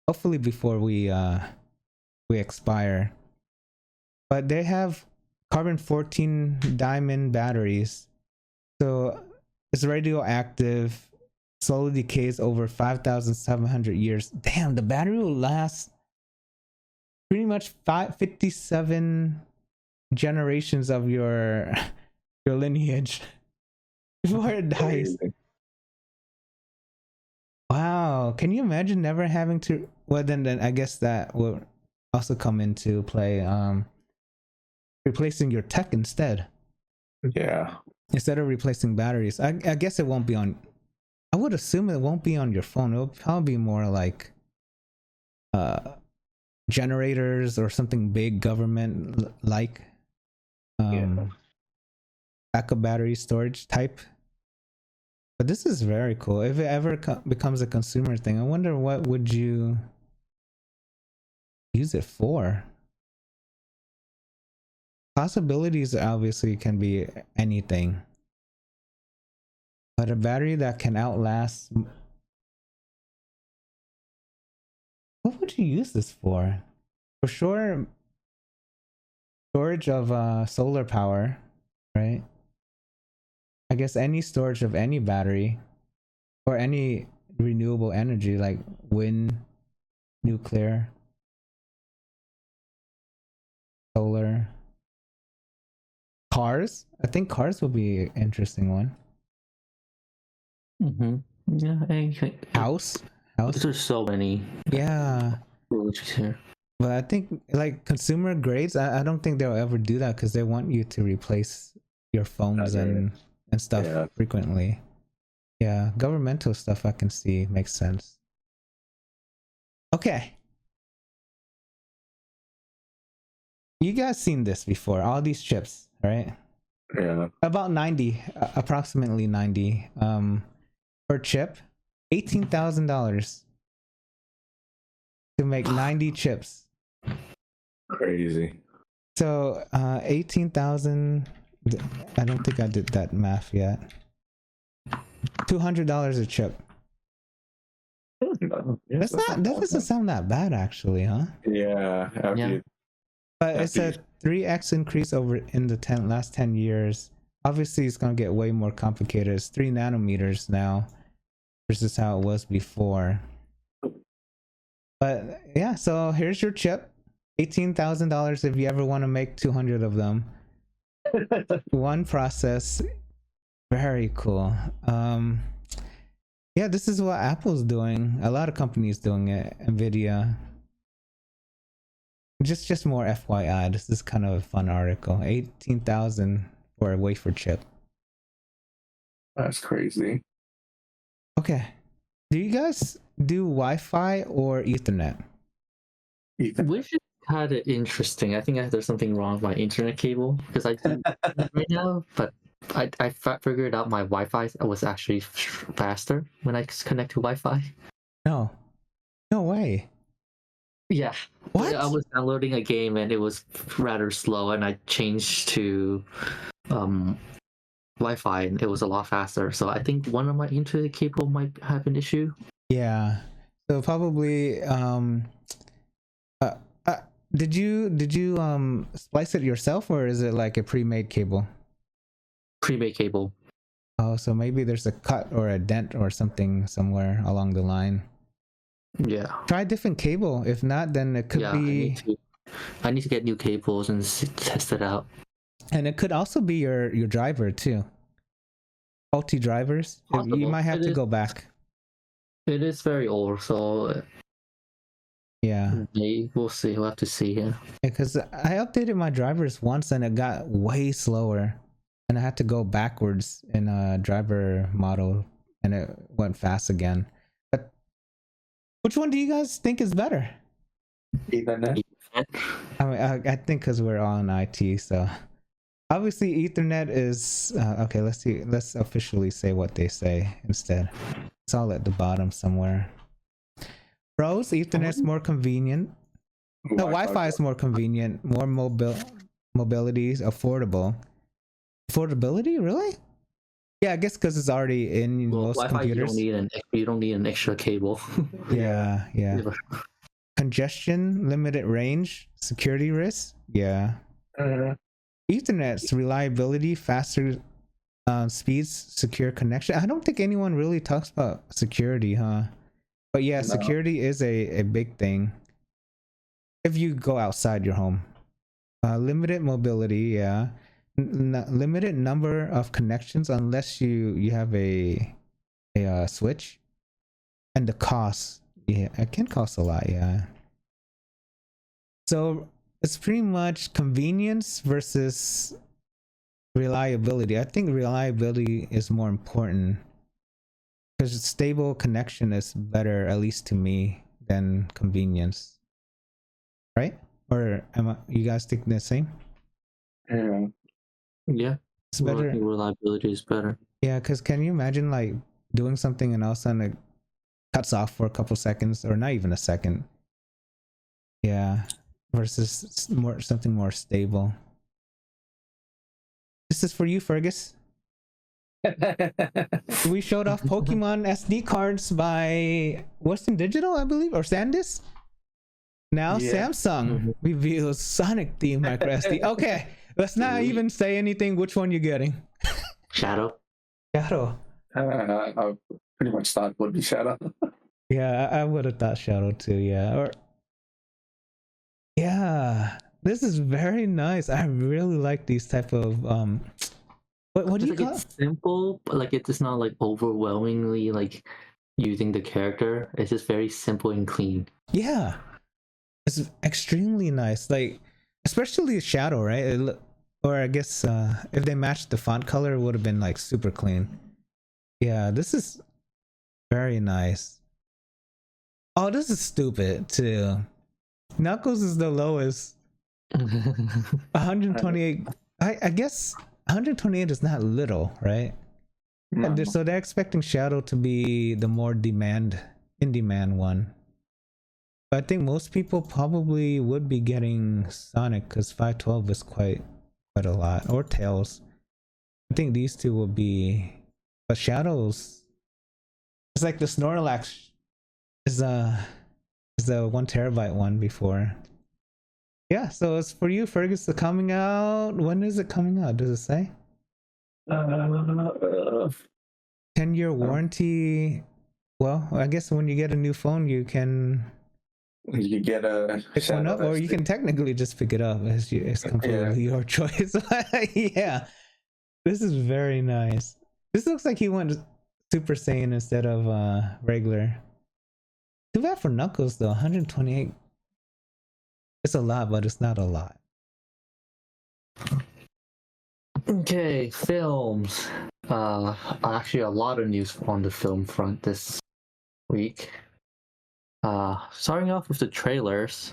Hopefully before we expire. But they have carbon-14 diamond batteries. So it's radioactive, slowly decays over 5,700 years. Damn, the battery will last pretty much 57 generations of your lineage before it dies. Wow, can you imagine never having to? Well, then I guess that will also come into play. Replacing your tech instead. Yeah. Instead of replacing batteries, I guess it won't be on. I would assume it won't be on your phone. It'll probably be more like generators or something big government like backup battery storage type. But this is very cool. If it ever becomes a consumer thing, I wonder what would you use it for? Possibilities obviously can be anything, but a battery that can outlast. What would you use this for? For sure, storage of solar power, right? I guess any storage of any battery or any renewable energy like wind, nuclear, solar. Cars? I think cars would be an interesting one. Yeah, House? There's so many. Yeah. Here. But I think like consumer grades, I don't think they'll ever do that because they want you to replace your phones and stuff frequently. Yeah, governmental stuff I can see makes sense. Okay. You guys seen this before, all these chips, right? Yeah. About 90, approximately 90 per chip, $18,000 to make 90 chips. Crazy. So 18,000, I don't think I did that math yet. $200 a chip. That's not, that doesn't sound that bad actually, huh? Yeah. But it's a 3x increase over in the last 10 years. Obviously, it's going to get way more complicated. It's 3 nanometers now versus how it was before. But yeah, so here's your chip. $18,000 if you ever want to make 200 of them. One process. Very cool. Yeah, this is what Apple's doing. A lot of companies doing it. Nvidia. Just more FYI, this is kind of a fun article. 18,000 for a wafer chip. That's crazy. Okay. Do you guys do Wi-Fi or Ethernet? Which is kind of interesting. I think there's something wrong with my internet cable because I do right now, but I figured out my Wi-Fi was actually faster when I connect to Wi-Fi. No way. Yeah. What? I was downloading a game and it was rather slow, and I changed to Wi-Fi and it was a lot faster. So I think one of my internet cable might have an issue. Yeah. So probably did you splice it yourself, or is it like a pre-made cable? Pre-made cable. Oh, so maybe there's a cut or a dent or something somewhere along the line. Yeah. Try a different cable. If not, then it could be. I need to get new cables and test it out. And it could also be your driver too. Faulty drivers. Possible. You might have to go back. It is very old, so yeah. We'll see. We'll have to see. Yeah. Because I updated my drivers once and it got way slower, and I had to go backwards in a driver model, and it went fast again. Which one do you guys think is better? Ethernet. I mean, I think because we're all in IT, so obviously Ethernet is okay. Let's see. Let's officially say what they say instead. It's all at the bottom somewhere. Pros: Ethernet's more convenient. No, Wi-Fi is more convenient, more mobility is affordable. Affordability, really? Yeah, I guess because it's already in most Wi-Fi, computers. You don't need an extra cable. Yeah. Congestion, limited range, security risks. Yeah. Ethernet's reliability, faster speeds, secure connection. I don't think anyone really talks about security, huh? But yeah, security is a big thing. If you go outside your home. Limited mobility, yeah. Limited number of connections unless you have a switch, and the cost, yeah, it can cost a lot, yeah. So it's pretty much convenience versus reliability. I think reliability is more important because stable connection is better, at least to me, than convenience, right? Or you guys think the same? Yeah, it's better. Reliability is better. Yeah, because can you imagine like doing something and all of a sudden it cuts off for a couple seconds, or not even a second? Yeah, versus more something more stable. This is for you, Fergus. We showed off Pokemon SD cards by Western Digital, I believe, or SanDisk. Now Samsung reveals Sonic themed micro SD. Okay, let's not even say anything. Which one you getting? Shadow. Shadow. I pretty much thought it would be Shadow. Yeah, I would have thought Shadow too. Yeah, or yeah, this is very nice. I really like these type of what do you call it? It's simple, but like it's not like overwhelmingly like using the character. It's just very simple and clean. Yeah, it's extremely nice. Like especially Shadow, right? Or I guess if they matched the font color, it would have been like super clean. Yeah, this is very nice. Oh, this is stupid too. Knuckles is the lowest. 128. I guess 128 is not little, right? No. So they're expecting Shadow to be the more in demand one. But I think most people probably would be getting Sonic because 512 is quite a lot, or Tails. I think these two will be, but Shadows. It's like the Snorlax is the 1 terabyte one before. Yeah, so it's for you, Fergus. Coming out. When is it coming out? Does it say? 10-year warranty. Well, I guess when you get a new phone, you can get a pick one up, or you can technically just pick it up. It's completely your choice. Yeah, this is very nice. This looks like he went Super Saiyan instead of regular. Too bad for Knuckles though. 128. It's a lot, but it's not a lot. Okay, films. Actually, a lot of news on the film front this week. Starting off with the trailers.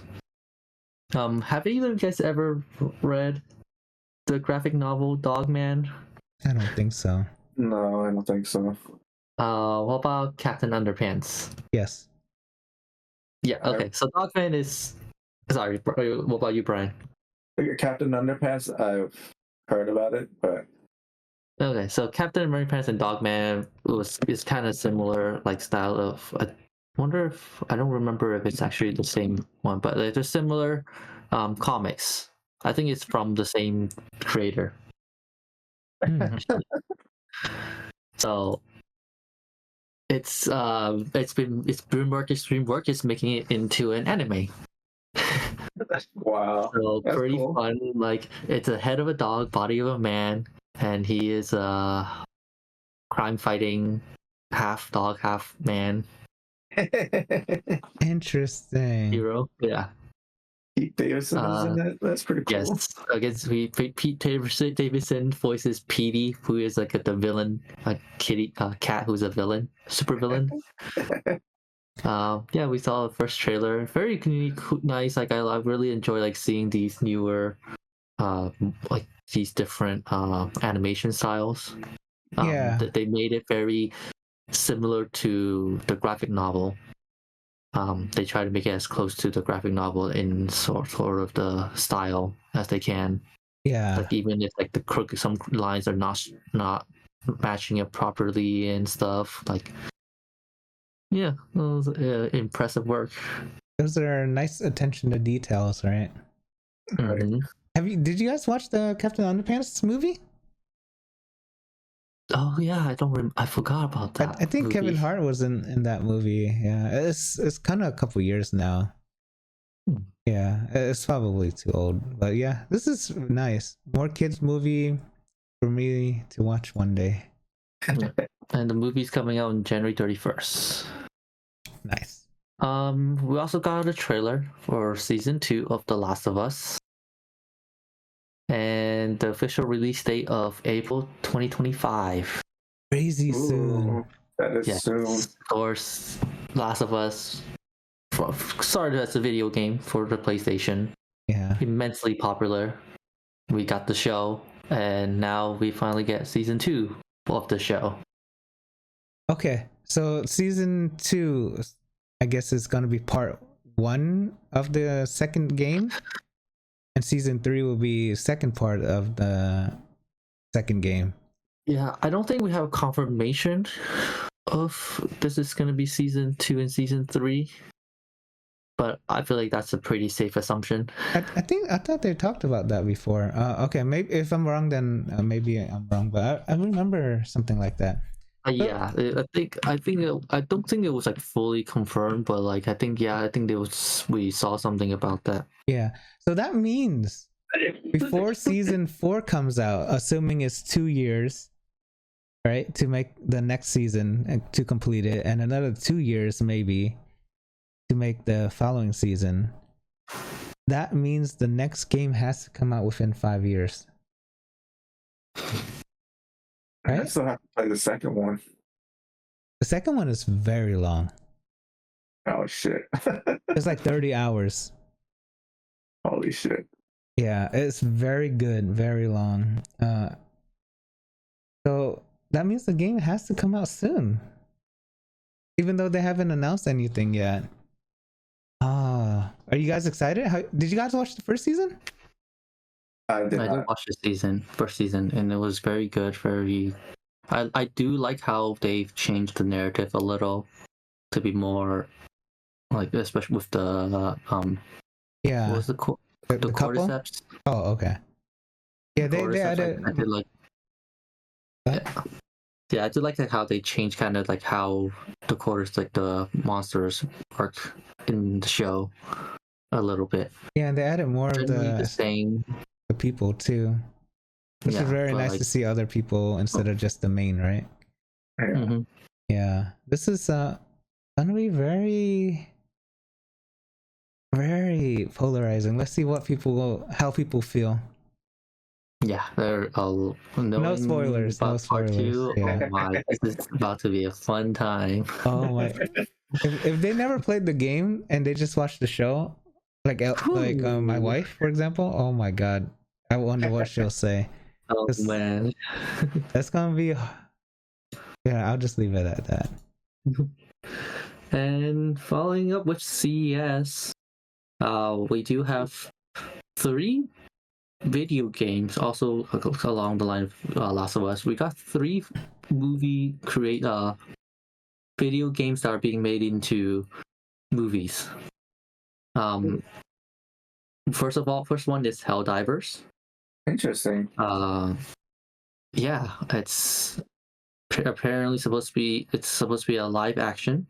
Have either of you guys ever read the graphic novel Dogman? I don't think so. No, I don't think so. What about Captain Underpants? Yes. Yeah. Okay. So Dogman is. Sorry. What about you, Brian? Captain Underpants. I've heard about it, but. Okay, so Captain Underpants and Dogman is kind of similar, like style of. I wonder if I don't remember if it's actually the same one, but they're similar comics. I think it's from the same creator. So it's DreamWorks is making it into an anime. Wow. So that's pretty cool. fun. Like it's a head of a dog, body of a man, and he is a crime fighting half dog, half man Interesting. hero. Yeah. Pete Davidson is in it. That's pretty cool. Yes, against Pete Davidson voices Petey, who is like the villain, a cat who's a villain, super villain. Yeah, we saw the first trailer. Very unique, nice. Like I really enjoy like seeing these newer, like these different animation styles. Yeah, that they made it very similar to the graphic novel. They try to make it as close to the graphic novel in sort of the style as they can. Yeah. Like even if like some lines are not matching it properly and stuff. Like, yeah, it was impressive work. Those are nice attention to details, right? Mm-hmm. Did you guys watch the Captain Underpants movie? Oh yeah, I forgot about that. I think movie. Kevin Hart was in that movie. Yeah, it's kind of a couple years now. Yeah, it's probably too old, but yeah, this is nice. More kids movie for me to watch one day. And the movie's coming out on January 31st. Nice. We also got a trailer for season 2 of The Last of Us. And the official release date of April 2025. Crazy soon. That is soon. Of course, Last of Us started as a video game for the PlayStation. Yeah. Immensely popular. We got the show, and now we finally get season 2 of the show. Okay, so season 2, I guess, is going to be part 1 of the second game, and season 3 will be second part of the second game. Yeah, I don't think we have confirmation of this is going to be season 2 and season 3, but I feel like that's a pretty safe assumption. I thought they talked about that before. Okay, maybe if I'm wrong, then maybe I'm wrong, but I remember something like that. Yeah, I don't think it was like fully confirmed, but like I think we saw something about that. Yeah, so that means before season 4 comes out, assuming it's 2 years, right, to make the next season and to complete it, and another 2 years maybe to make the following season. That means the next game has to come out within 5 years. Right? I still have to play the second one. The second one is very long. Oh shit. It's like 30 hours. Holy shit. Yeah, it's very good, very long. So that means the game has to come out soon. Even though they haven't announced anything yet. Are you guys excited? Did you guys watch the first season? I did watch the first season, and it was very good. I do like how they've changed the narrative a little to be more like, especially with the yeah, what was the cordyceps? Oh, okay. Yeah, they added. I did like. Yeah, I do like how they changed kind of like how the the monsters work in the show a little bit. Yeah, and they added more of the same. The people too, which is very nice to see other people instead of just the main, right? Mm-hmm. Yeah, this is gonna be very, very polarizing. Let's see how people feel. Yeah, no spoilers. No spoilers. Yeah. Oh my, this is about to be a fun time. Oh my! If they never played the game and they just watched the show, like my wife, for example, oh my god, I wonder what she'll say. Oh man, that's gonna be. Yeah, I'll just leave it at that. And following up with CES, we do have 3 video games also along the line of Last of Us. We got 3 video games that are being made into movies. First one is Helldivers. Interesting. Yeah, it's apparently supposed to be a live action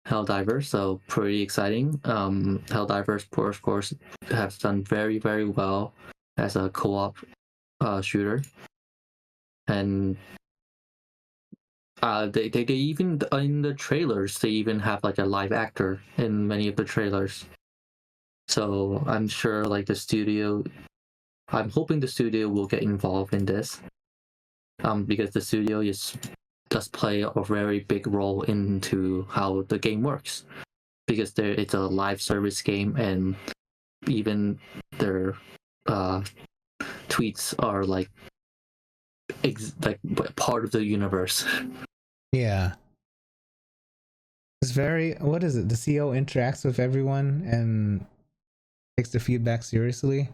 Helldivers, so pretty exciting. Helldivers, of course, has done very, very well as a co-op shooter, and they even in the trailers they even have like a live actor in many of the trailers. So I'm sure like I'm hoping the studio will get involved in this, because the studio does play a very big role into how the game works, because it's a live service game, and even their tweets are like part of the universe. Yeah, it's very, what is it, the CEO interacts with everyone and takes the feedback seriously.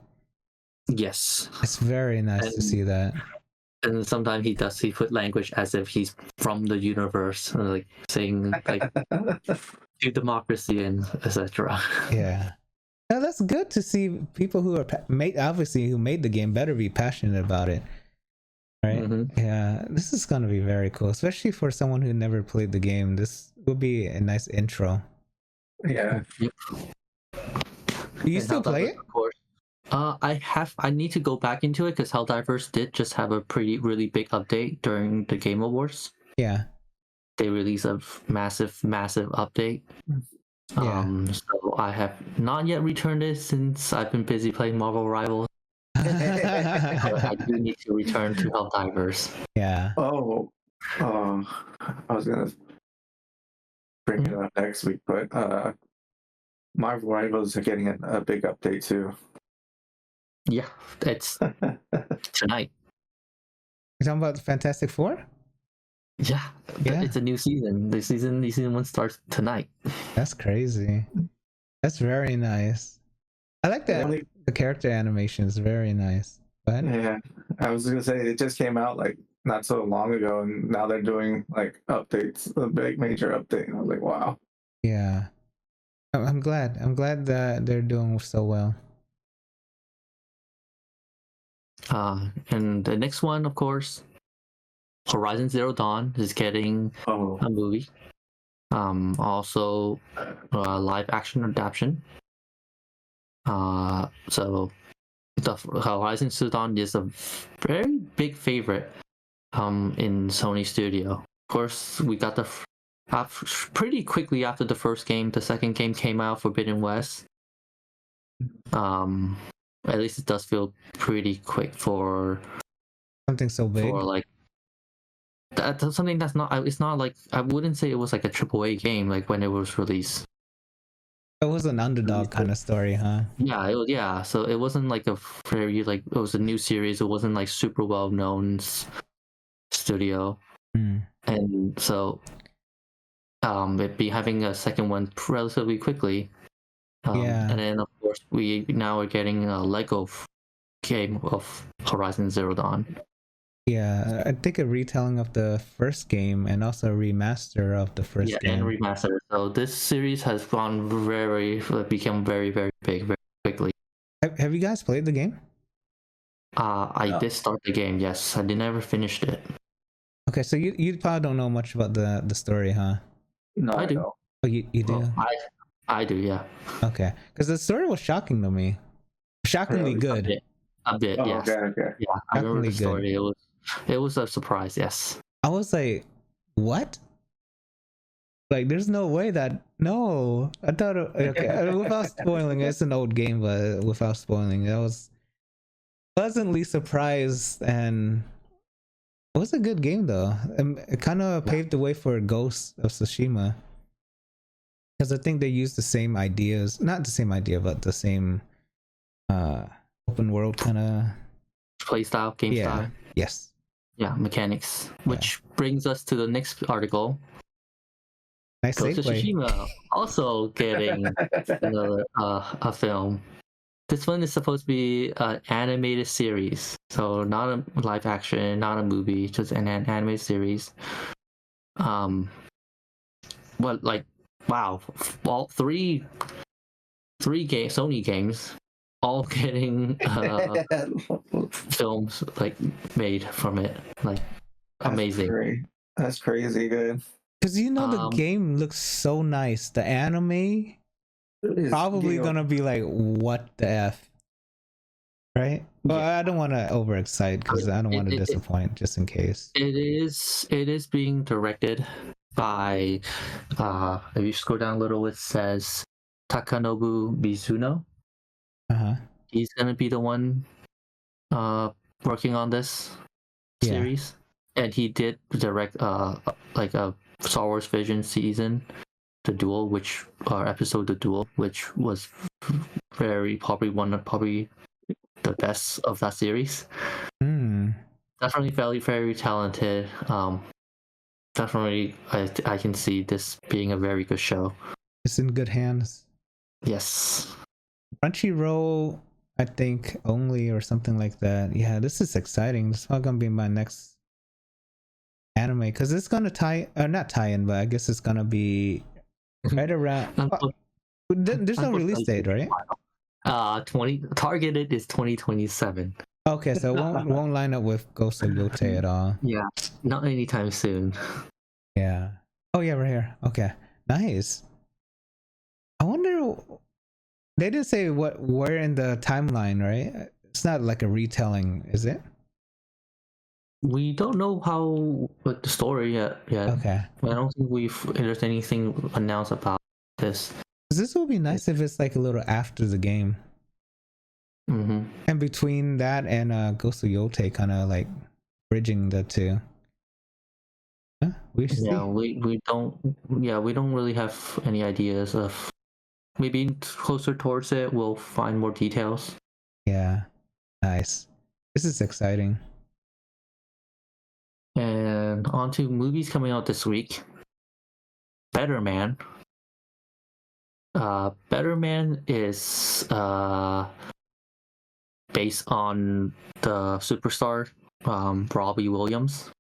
Yes, it's very nice to see that. And sometimes he put language as if he's from the universe, like saying like to democracy and etc. Yeah, now that's good to see. People who are who made the game better be passionate about it, right? Mm-hmm. Yeah, this is gonna be very cool, especially for someone who never played the game. This will be a nice intro. Yeah. Yep. Do you still play it? Of course. I need to go back into it because Helldivers did just have a really big update during the Game Awards. Yeah. They released a massive update. Yeah. So I have not yet returned it since I've been busy playing Marvel Rivals. I do need to return to Helldivers. Yeah. Oh, I was gonna bring it up next week, but Marvel Rivals are getting a big update too. Yeah, it's tonight. You're talking about the Fantastic Four? Yeah, it's a new season. The season 1 starts tonight. That's crazy. That's very nice. I like that. The character animation is very nice. But yeah, I was gonna say it just came out like not so long ago, and now they're doing like updates, a big major update. I was like, wow. yeah, I'm glad. I'm glad that they're doing so well. And the next one, of course, Horizon Zero Dawn is getting a movie. Also, live action adaptation. So the Horizon Zero Dawn is a very big favorite in Sony Studio. Of course, we got pretty quickly after the first game. The second game came out, Forbidden West. At least it does feel pretty quick for something so big. For like that's something that's not. It's not like, I wouldn't say it was like a AAA game like when it was released. It was an underdog kind of story, huh? Yeah. So it wasn't like a very like, it was a new series. It wasn't like super well known studio, and so it be having a second one relatively quickly. And then of course we now are getting a Lego game of Horizon Zero Dawn. Yeah, I think a retelling of the first game and also a remaster of the first game. And remaster. So this series has become very, very big very quickly. Have you guys played the game? I did start the game, yes. I never finished it. Okay, so you probably don't know much about the story, huh? No, I do. Don't. Oh, you do? Well, I do, yeah. Okay, because the story was shocking to me. Shockingly good. A bit, yes. Okay. Yeah, I remember the story. It was a surprise, yes. I was like, what? Like, there's no way that... No. I thought... Okay, without spoiling, it's an old game, but without spoiling, I was pleasantly surprised, and it was a good game, though. It kind of paved the way for Ghost of Tsushima. Because I think they used the same ideas. Not the same idea, but the same open world kind of... Play style, game style. Yes. Yeah, mechanics. Which brings us to the next article. Nice segue. Tsushima also getting another a film. This one is supposed to be an animated series, so not a live action, not a movie, just an animated series. But like, wow, all three Sony games, all getting films like made from it, like amazing. That's crazy good. Because the game looks so nice. The anime probably gonna be like, what the F, right? Well, I don't want to overexcite because I don't want to disappoint, just in case. It is being directed by if you scroll down a little, it says Takanobu Mizuno. He's gonna be the one working on this series, and he did direct like a Star Wars Vision season, The Duel, episode The Duel, which was probably the best of that series. Definitely very, very talented. Definitely I can see this being a very good show. It's in good hands. Yes. Crunchyroll, I think, only, or something like that. Yeah, this is exciting. This is not gonna be my next anime, because it's gonna not tie in, but I guess it's gonna be right around. There's no release date, right? Targeted is 2027. Okay, so it won't line up with Ghost of Yotei at all. Yeah, not anytime soon. Yeah. Oh yeah, right here. Okay, nice. I wonder. They didn't say where in the timeline, right? It's not like a retelling, is it? We don't know the story yet. Okay. I don't think there's anything announced about this. This would be nice if it's like a little after the game. And between that and Ghost of Yotei, kind of like bridging the two. Huh? We don't really have any ideas of. Maybe closer towards it, we'll find more details. Yeah, nice. This is exciting. And on to movies coming out this week. Better Man. Better Man is based on the superstar Robbie Williams.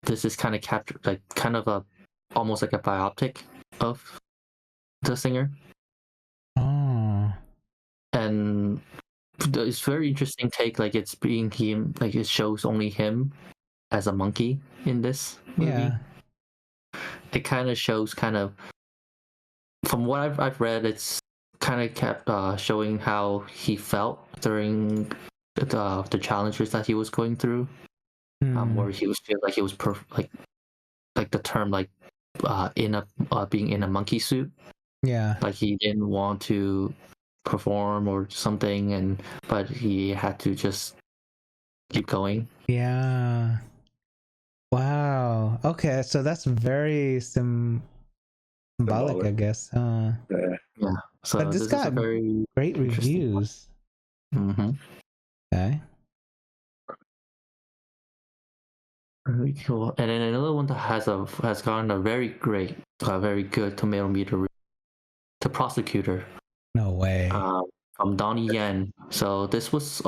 This is kind of captured, like kind of a almost like a biopic of the singer. Oh. And it's very interesting take. Like it's being him, like it shows only him as a monkey in this movie. Yeah. It kind of shows from what I've read, it's kind of kept showing how he felt during the challenges that he was going through. Where he was feel like he was like the term like being in a monkey suit. Yeah. Like he didn't want to perform or something, but he had to just keep going. Yeah. Wow. Okay, so that's very symbolic, I guess. Yeah. Yeah. So but this got very great reviews. Mm-hmm. Okay. Very cool. And then another one that has gotten a very good tomato meter. The Prosecutor. No way. From Donnie Yen. So this was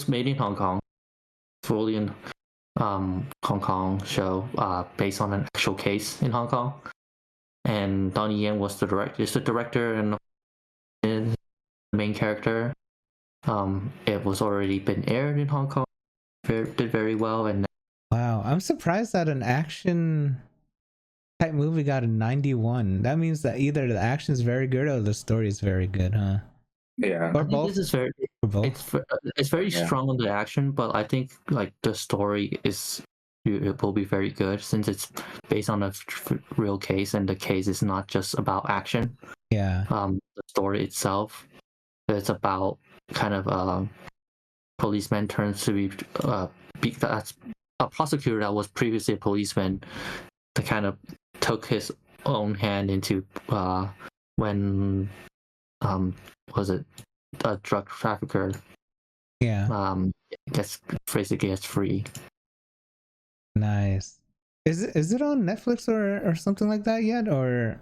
made in Hong Kong, fully in Hong Kong show, based on an actual case in Hong Kong. And Donnie Yen was the director and the main character. It was already been aired in Hong Kong. Did very well, and wow, I'm surprised that an action type movie got a 91. That means that either the action is very good or the story is very good, huh? Yeah. Or both. this is very Or both. it's very strong on the action, but I think like the story it will be very good since it's based on a real case, and the case is not just about action. Yeah. The story itself, it's about kind of policeman turns to be that's a prosecutor that was previously a policeman, that kind of took his own hand into when was it a drug trafficker gets free. Nice. Is it on Netflix or something like that yet, or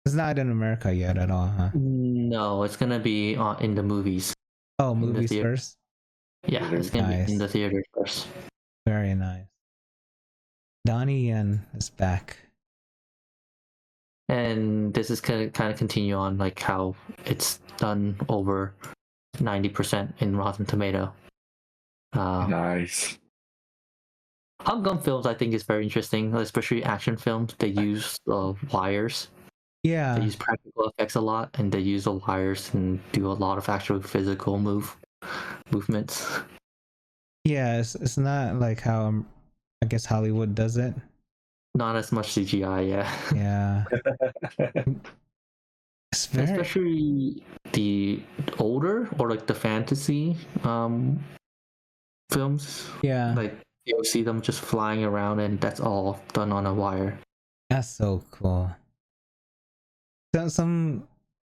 it's not in America yet at all, huh? No, it's gonna be in the movies. Oh, movies first. Yeah, it's gonna be in the theater first. Very nice. Donnie Yen is back. And this is kind of continue on like how it's done over 90% in Rotten Tomato. Nice. Hong Kong films, I think, is very interesting, especially action films. They use wires. Yeah. They use practical effects a lot, and they use the wires and do a lot of actual physical movements. Yeah, it's not like how I guess Hollywood does it. Not as much CGI, yeah. Yeah. Especially the older or like the fantasy films. Yeah. Like you'll see them just flying around, and that's all done on a wire. That's so cool. Some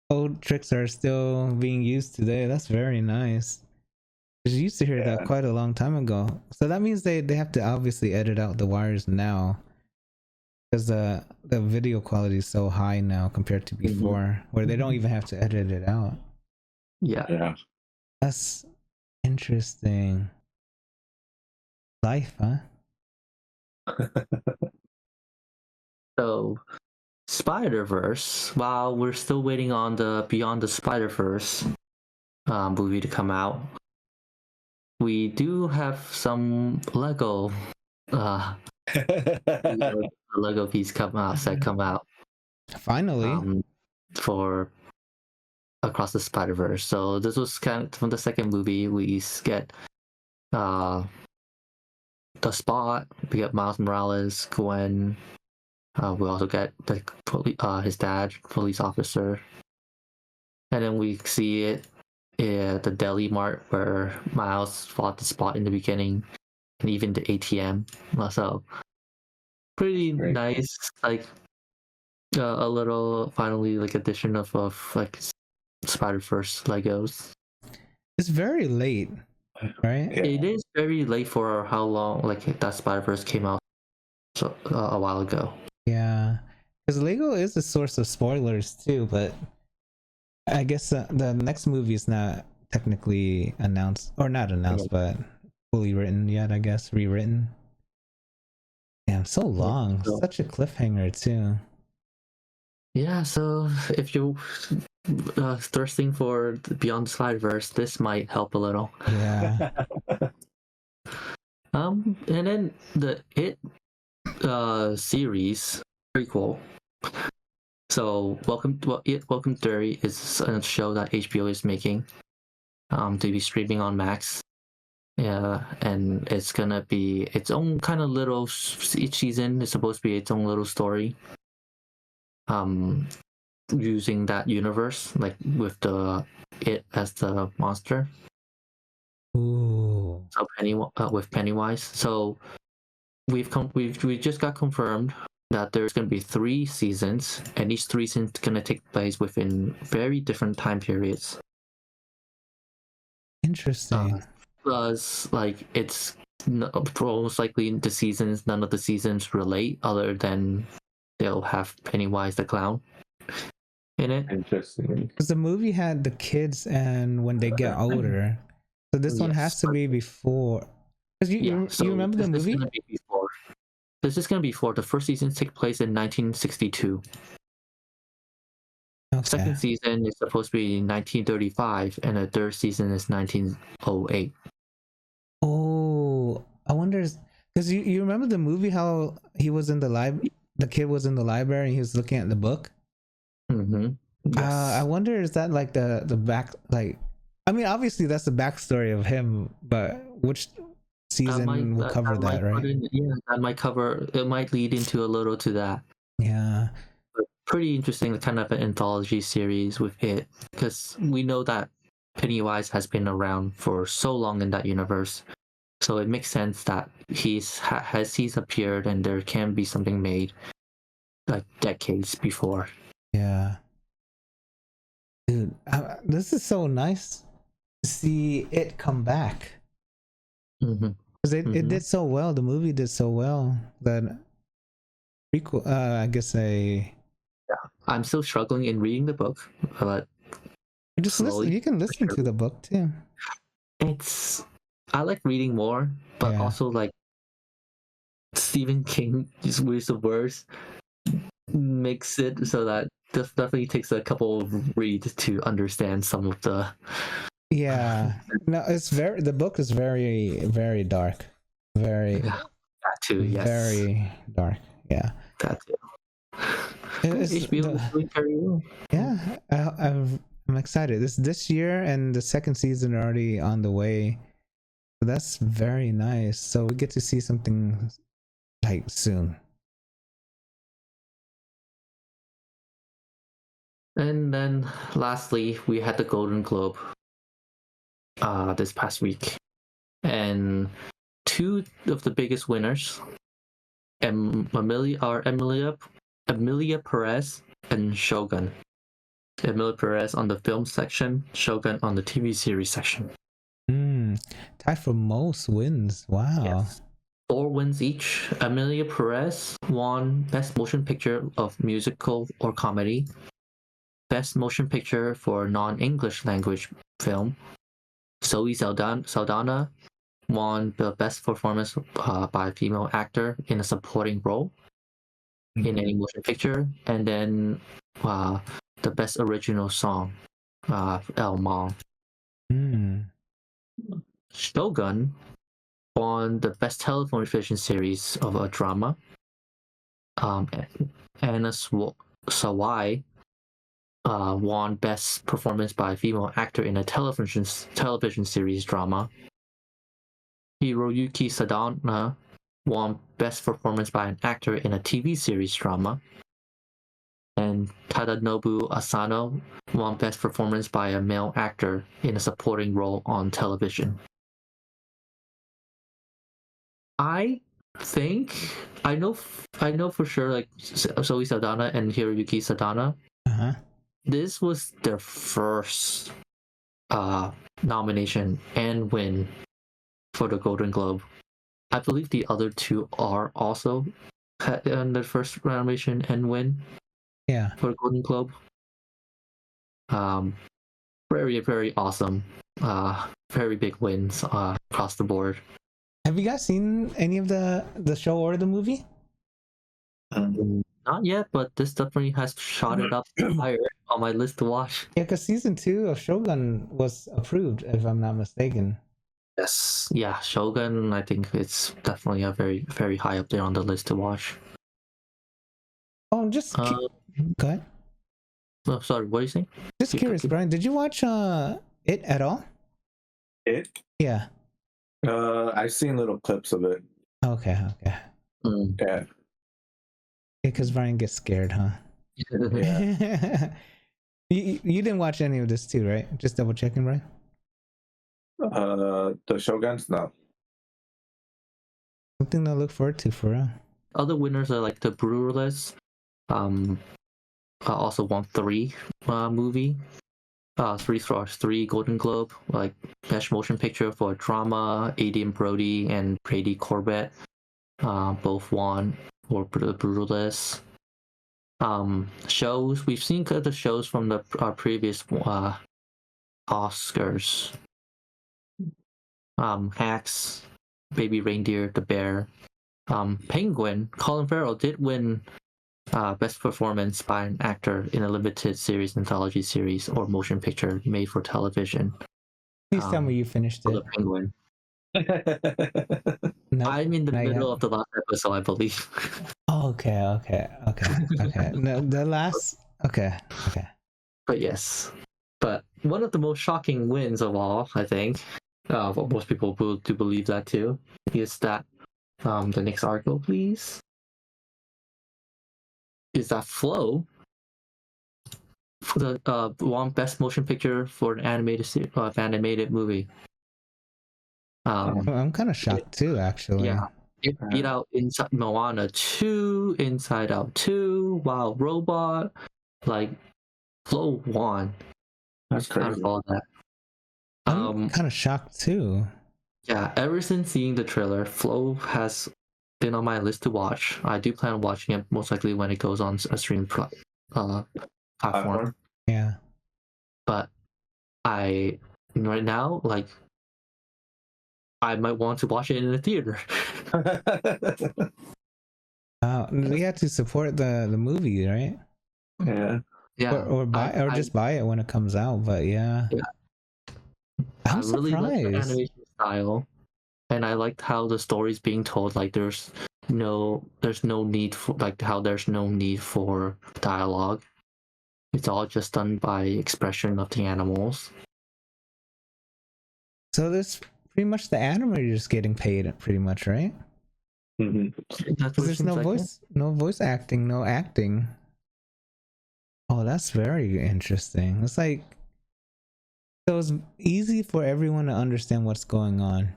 old tricks are still being used today. That's very nice. I used to hear that quite a long time ago. So that means they have to obviously edit out the wires now, because the video quality is so high now compared to before, where they don't even have to edit it out. Yeah. That's interesting. Life, huh? So Spider-Verse, while we're still waiting on the Beyond the Spider-Verse movie to come out, we do have some Lego Lego piece come out Finally. for Across the Spider-Verse. So this was kind of from the second movie. We get the Spot, we get Miles Morales, Gwen, we also get his dad, police officer, and then we see it at the deli mart where Miles fought the Spot in the beginning, and even the ATM. So pretty nice, like a little finally like addition of like Spider-Verse Legos. It's very late, right? It is very late for how long like that Spider-Verse came out a while ago. Yeah, Because Lego is a source of spoilers too, but I guess the next movie is not technically announced, or not announced, but fully written yet, I guess, rewritten. Damn, so long. So- Such a cliffhanger too. Yeah, so if you're thirsting for Beyond the Slideverse, this might help a little. Yeah. And then the series prequel. So Welcome Theory is a show that HBO is making to be streaming on Max. Yeah, and it's gonna be its own kind of little. Each season is supposed to be its own little story. Using that universe, like with it as the monster. Ooh. So with Pennywise. So we just got confirmed that there's gonna be 3 seasons, and each 3 seasons gonna take place within very different time periods. Interesting. Plus, like it's most likely none of the seasons relate, other than they'll have Pennywise the clown in it. Interesting. Because the movie had the kids and when they get older, so this one has to be before. Because you remember the movie? This is gonna be before. The first season takes place in 1962. Okay. Second season is supposed to be 1935, and the third season is 1908. Oh, I wonder, because you remember the movie, how he was in the kid was in the library and he was looking at the book. Mm-hmm. Yes. I wonder, is that like the back, like, I mean, obviously that's the backstory of him, but which season will cover that, right? That might cover. It might lead into a little to that. Yeah. Pretty interesting, kind of an anthology series with it, because we know that Pennywise has been around for so long in that universe, so it makes sense that he's appeared, and there can be something made like decades before. Yeah. Dude, this is so nice to see it come back. Mm-hmm. Because it did so well. The movie did so well that prequel. I guess I'm still struggling in reading the book, but just listen. You can listen to the book too. I like reading more, but also like Stephen King just use of words makes it so that this definitely takes a couple of reads to understand some of the. Yeah, no, the book is very, very dark, very. That too, yes. Very dark. Yeah. That too. HBO is doing very well. Yeah, I'm excited. This year, and the second season are already on the way. So that's very nice. So we get to see something like soon. And then lastly, we had the Golden Globe this past week, and 2 of the biggest winners, Emilia Perez and Shogun. Emilia Perez on the film section, Shogun on the TV series section. Tied for most wins. Wow. Yes. 4 wins each. Emilia Perez won Best Motion Picture of Musical or Comedy, Best Motion Picture for Non-English Language Film. Zoe Saldana won the Best Performance by a Female Actor in a Supporting Role in any motion picture, and then the Best Original Song, El Mom. Shogun won the Best Television Series of a Drama. Anna Sawai won Best Performance by a Female Actor in a Television Series Drama. Hiroyuki Sadana won Best Performance by an Actor in a TV Series Drama. And Tadanobu Asano won Best Performance by a Male Actor in a Supporting Role on Television. I know for sure, like Zoe Saldana and Hiroyuki Sadana, this was their first nomination and win for the Golden Globe. I believe the other 2 are also in the first nomination and win. Yeah. for Golden Globe. Very, very awesome. Very big wins across the board. Have you guys seen any of the show or the movie? Not yet, but this definitely has shot it up higher on my list to watch. Yeah, because season 2 of Shogun was approved, if I'm not mistaken. Yes, yeah, Shogun. I think it's definitely a very, very high up there on the list to watch. Oh, just go ahead. Oh, sorry, what are you saying? Just curious, Brian. Did you watch it at all? It? Yeah. I've seen little clips of it. Okay. Yeah. Because Brian gets scared, huh? Yeah. You didn't watch any of this too, right? Just double checking, Brian. The Shoguns? No. Something to look forward to for real. Other winners are like the Brutalists. Also won 3 movie. 3 stars, 3 Golden Globe, like Best Motion Picture for Drama. Adrian Brody and Brady Corbett both won for the Brutalists. Shows, we've seen the shows from our previous Oscars. Hacks, Baby Reindeer, The Bear. Penguin, Colin Farrell did win Best Performance by an Actor in a Limited Series, Anthology Series, or Motion Picture made for television. Please tell me you finished it. The Penguin. No, I'm in the middle of the last episode, I believe. Oh, okay. No, the last. Okay. But yes. But one of the most shocking wins of all, I think, what most people will do believe that too, is that the next article, please. Is that Flow, for the won Best Motion Picture for an animated movie. I'm kind of shocked too, actually. Yeah, it beat out Moana 2, Inside Out 2, Wild Robot. Like, Flow won. That's crazy. Out of all that. I'm kind of shocked too. Yeah, ever since seeing the trailer, Flow has been on my list to watch. I do plan on watching it most likely when it goes on a stream platform. Yeah. But right now, like, I might want to watch it in the theater. We have to support the movie, right? Yeah. Yeah. Or just buy it when it comes out. But yeah. I'm I really like the surprised. animation style, and I liked how the story's being told. Like, there's no need for dialogue. It's all just done by expression of the animals. So this pretty much the animators getting paid, pretty much, right? Mm-hmm. Because there's no voice acting, no acting. Oh, that's very interesting. It's like, so it's easy for everyone to understand what's going on.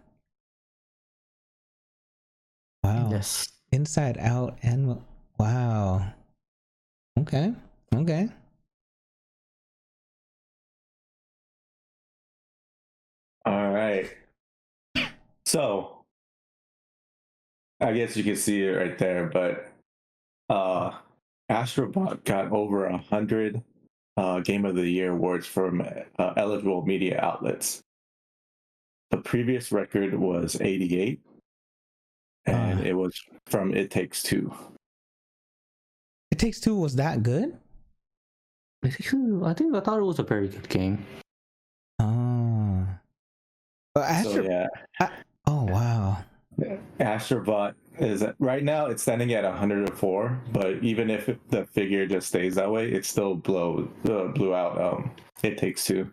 Wow. Yes. Inside Out and wow. Okay. All right. So, I guess you can see it right there, but Astro Bot got over 100 Game of the Year awards from eligible media outlets. The previous record was 88, and it was from It Takes Two. It Takes Two was that good? I thought it was a very good game. Oh. But oh wow. Astro Bot is right now it's standing at 104, but even if the figure just stays that way, it still blew out It Takes Two.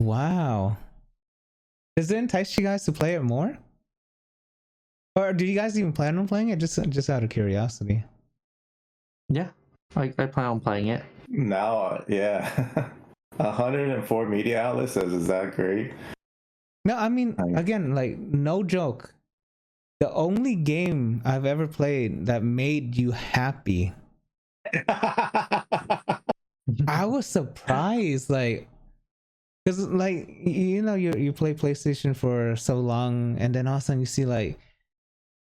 Wow. Does it entice you guys to play it more? Or do you guys even plan on playing it? Just out of curiosity. Yeah, I plan on playing it. Now, yeah. 104 media outlets says, is that great? No, I mean, again, like, no joke. The only game I've ever played that made you happy. I was surprised, like, because, like, you play PlayStation for so long, and then all of a sudden you see, like,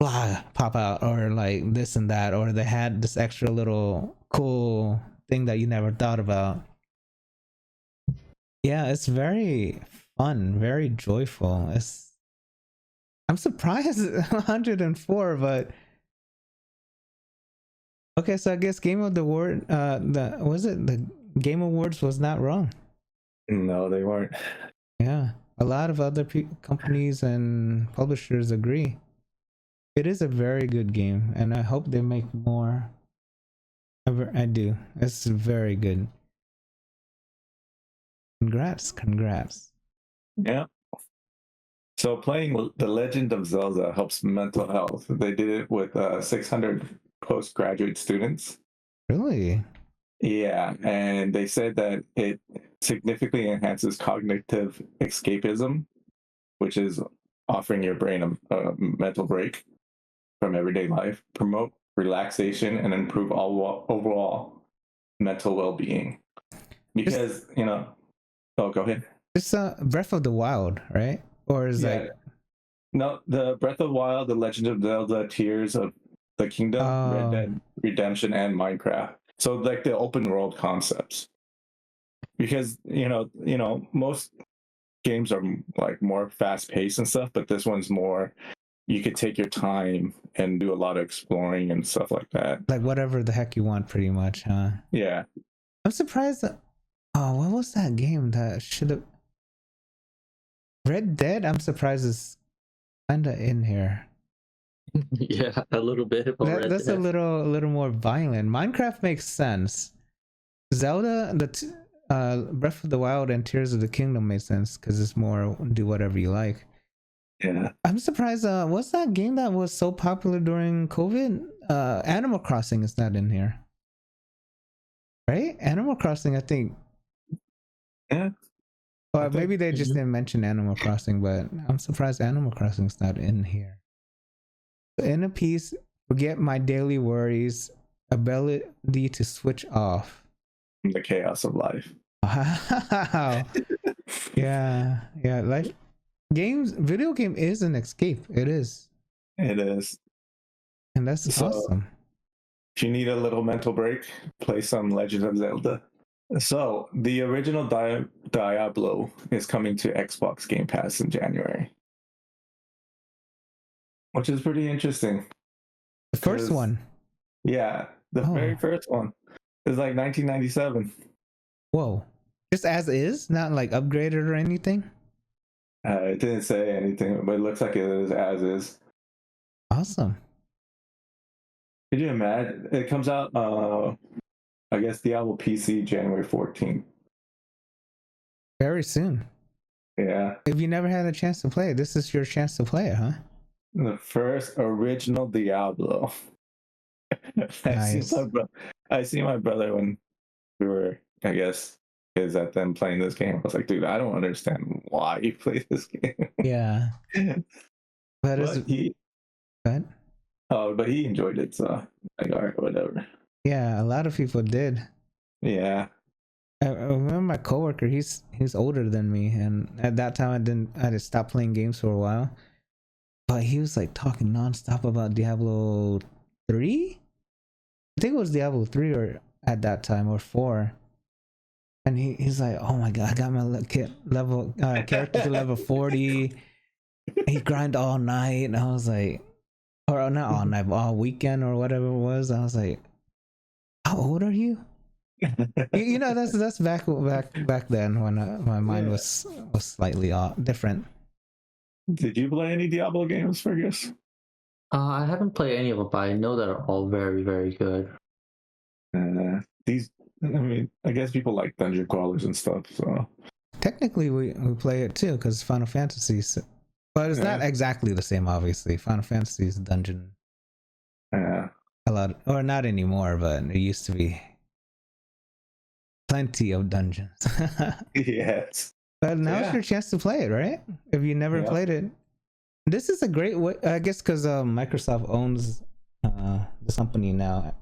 blah pop out, or like this and that, or they had this extra little cool thing that you never thought about. Yeah, it's very fun, very joyful. I'm surprised at 104, but okay, so I guess Game of the Award, the Game Awards was not wrong. No, they weren't. Yeah, a lot of other companies and publishers agree. It is a very good game, and I hope they make more. I do. It's very good. Congrats. Yeah. So playing The Legend of Zelda helps mental health. They did it with 600 postgraduate students. Really? Yeah, and they said that it significantly enhances cognitive escapism, which is offering your brain a mental break from everyday life, promote relaxation, and improve overall mental well-being. Because, oh, go ahead. It's Breath of the Wild, right? Or is that... No, the Breath of the Wild, The Legend of Zelda, Tears of the Kingdom, Red Dead Redemption, and Minecraft. So like the open world concepts. Because, most games are like more fast paced and stuff, but this one's more, you could take your time and do a lot of exploring and stuff like that. Like whatever the heck you want, pretty much, huh? Yeah. I'm surprised that... Oh, what was that game that should have... Red Dead, I'm surprised is kinda in here. Yeah, a little bit. That's a little more violent. Minecraft makes sense. Zelda, Breath of the Wild and Tears of the Kingdom makes sense because it's more do whatever you like. Yeah. I'm surprised. What's that game that was so popular during COVID? Animal Crossing is not in here, right? Animal Crossing, I think. Yeah. Or maybe they just didn't mention Animal Crossing, but I'm surprised Animal Crossing is not in here. Inner peace, forget my daily worries, ability to switch off. The chaos of life. Wow. yeah. Life video game is an escape. It is. It is. And that's awesome. If you need a little mental break, play some Legend of Zelda. So the original Diablo is coming to Xbox Game Pass in January, which is pretty interesting. The first one? Yeah, the very first one. It's like 1997. Whoa. Just as is? Not like upgraded or anything? It didn't say anything, but it looks like it is as is. Awesome. Could you imagine? It comes out, I guess, Diablo PC January 14th. Very soon. Yeah. If you never had a chance to play it, this is your chance to play it, huh? The first original Diablo. Nice. I see my brother when we were, I guess, kids at them playing this game. I was like, dude, I don't understand why you play this game. Yeah. But he enjoyed it, so like, all right, whatever. Yeah, a lot of people did. Yeah. I remember my coworker, he's older than me, and at that time I had stopped playing games for a while. But he was like talking nonstop about Diablo 3? I think it was Diablo 3 or at that time, or 4. And he's like, oh my god, I got my character to level 40. He grind all night, and I was like, or not all night, but all weekend or whatever it was. I was like, how old are you? That's back then when my mind was slightly different. Did you play any Diablo games, Fergus? I haven't played any of them, but I know they're all very, very good. I guess people like dungeon crawlers and stuff, so... Technically, we play it too, because Final Fantasy... But it's not exactly the same, obviously. Final Fantasy is dungeon. Yeah. A lot... Or not anymore, but it used to be... Plenty of dungeons. Yes. But now's your chance to play it, right? If you never played it. This is a great way, I guess, because Microsoft owns this company now.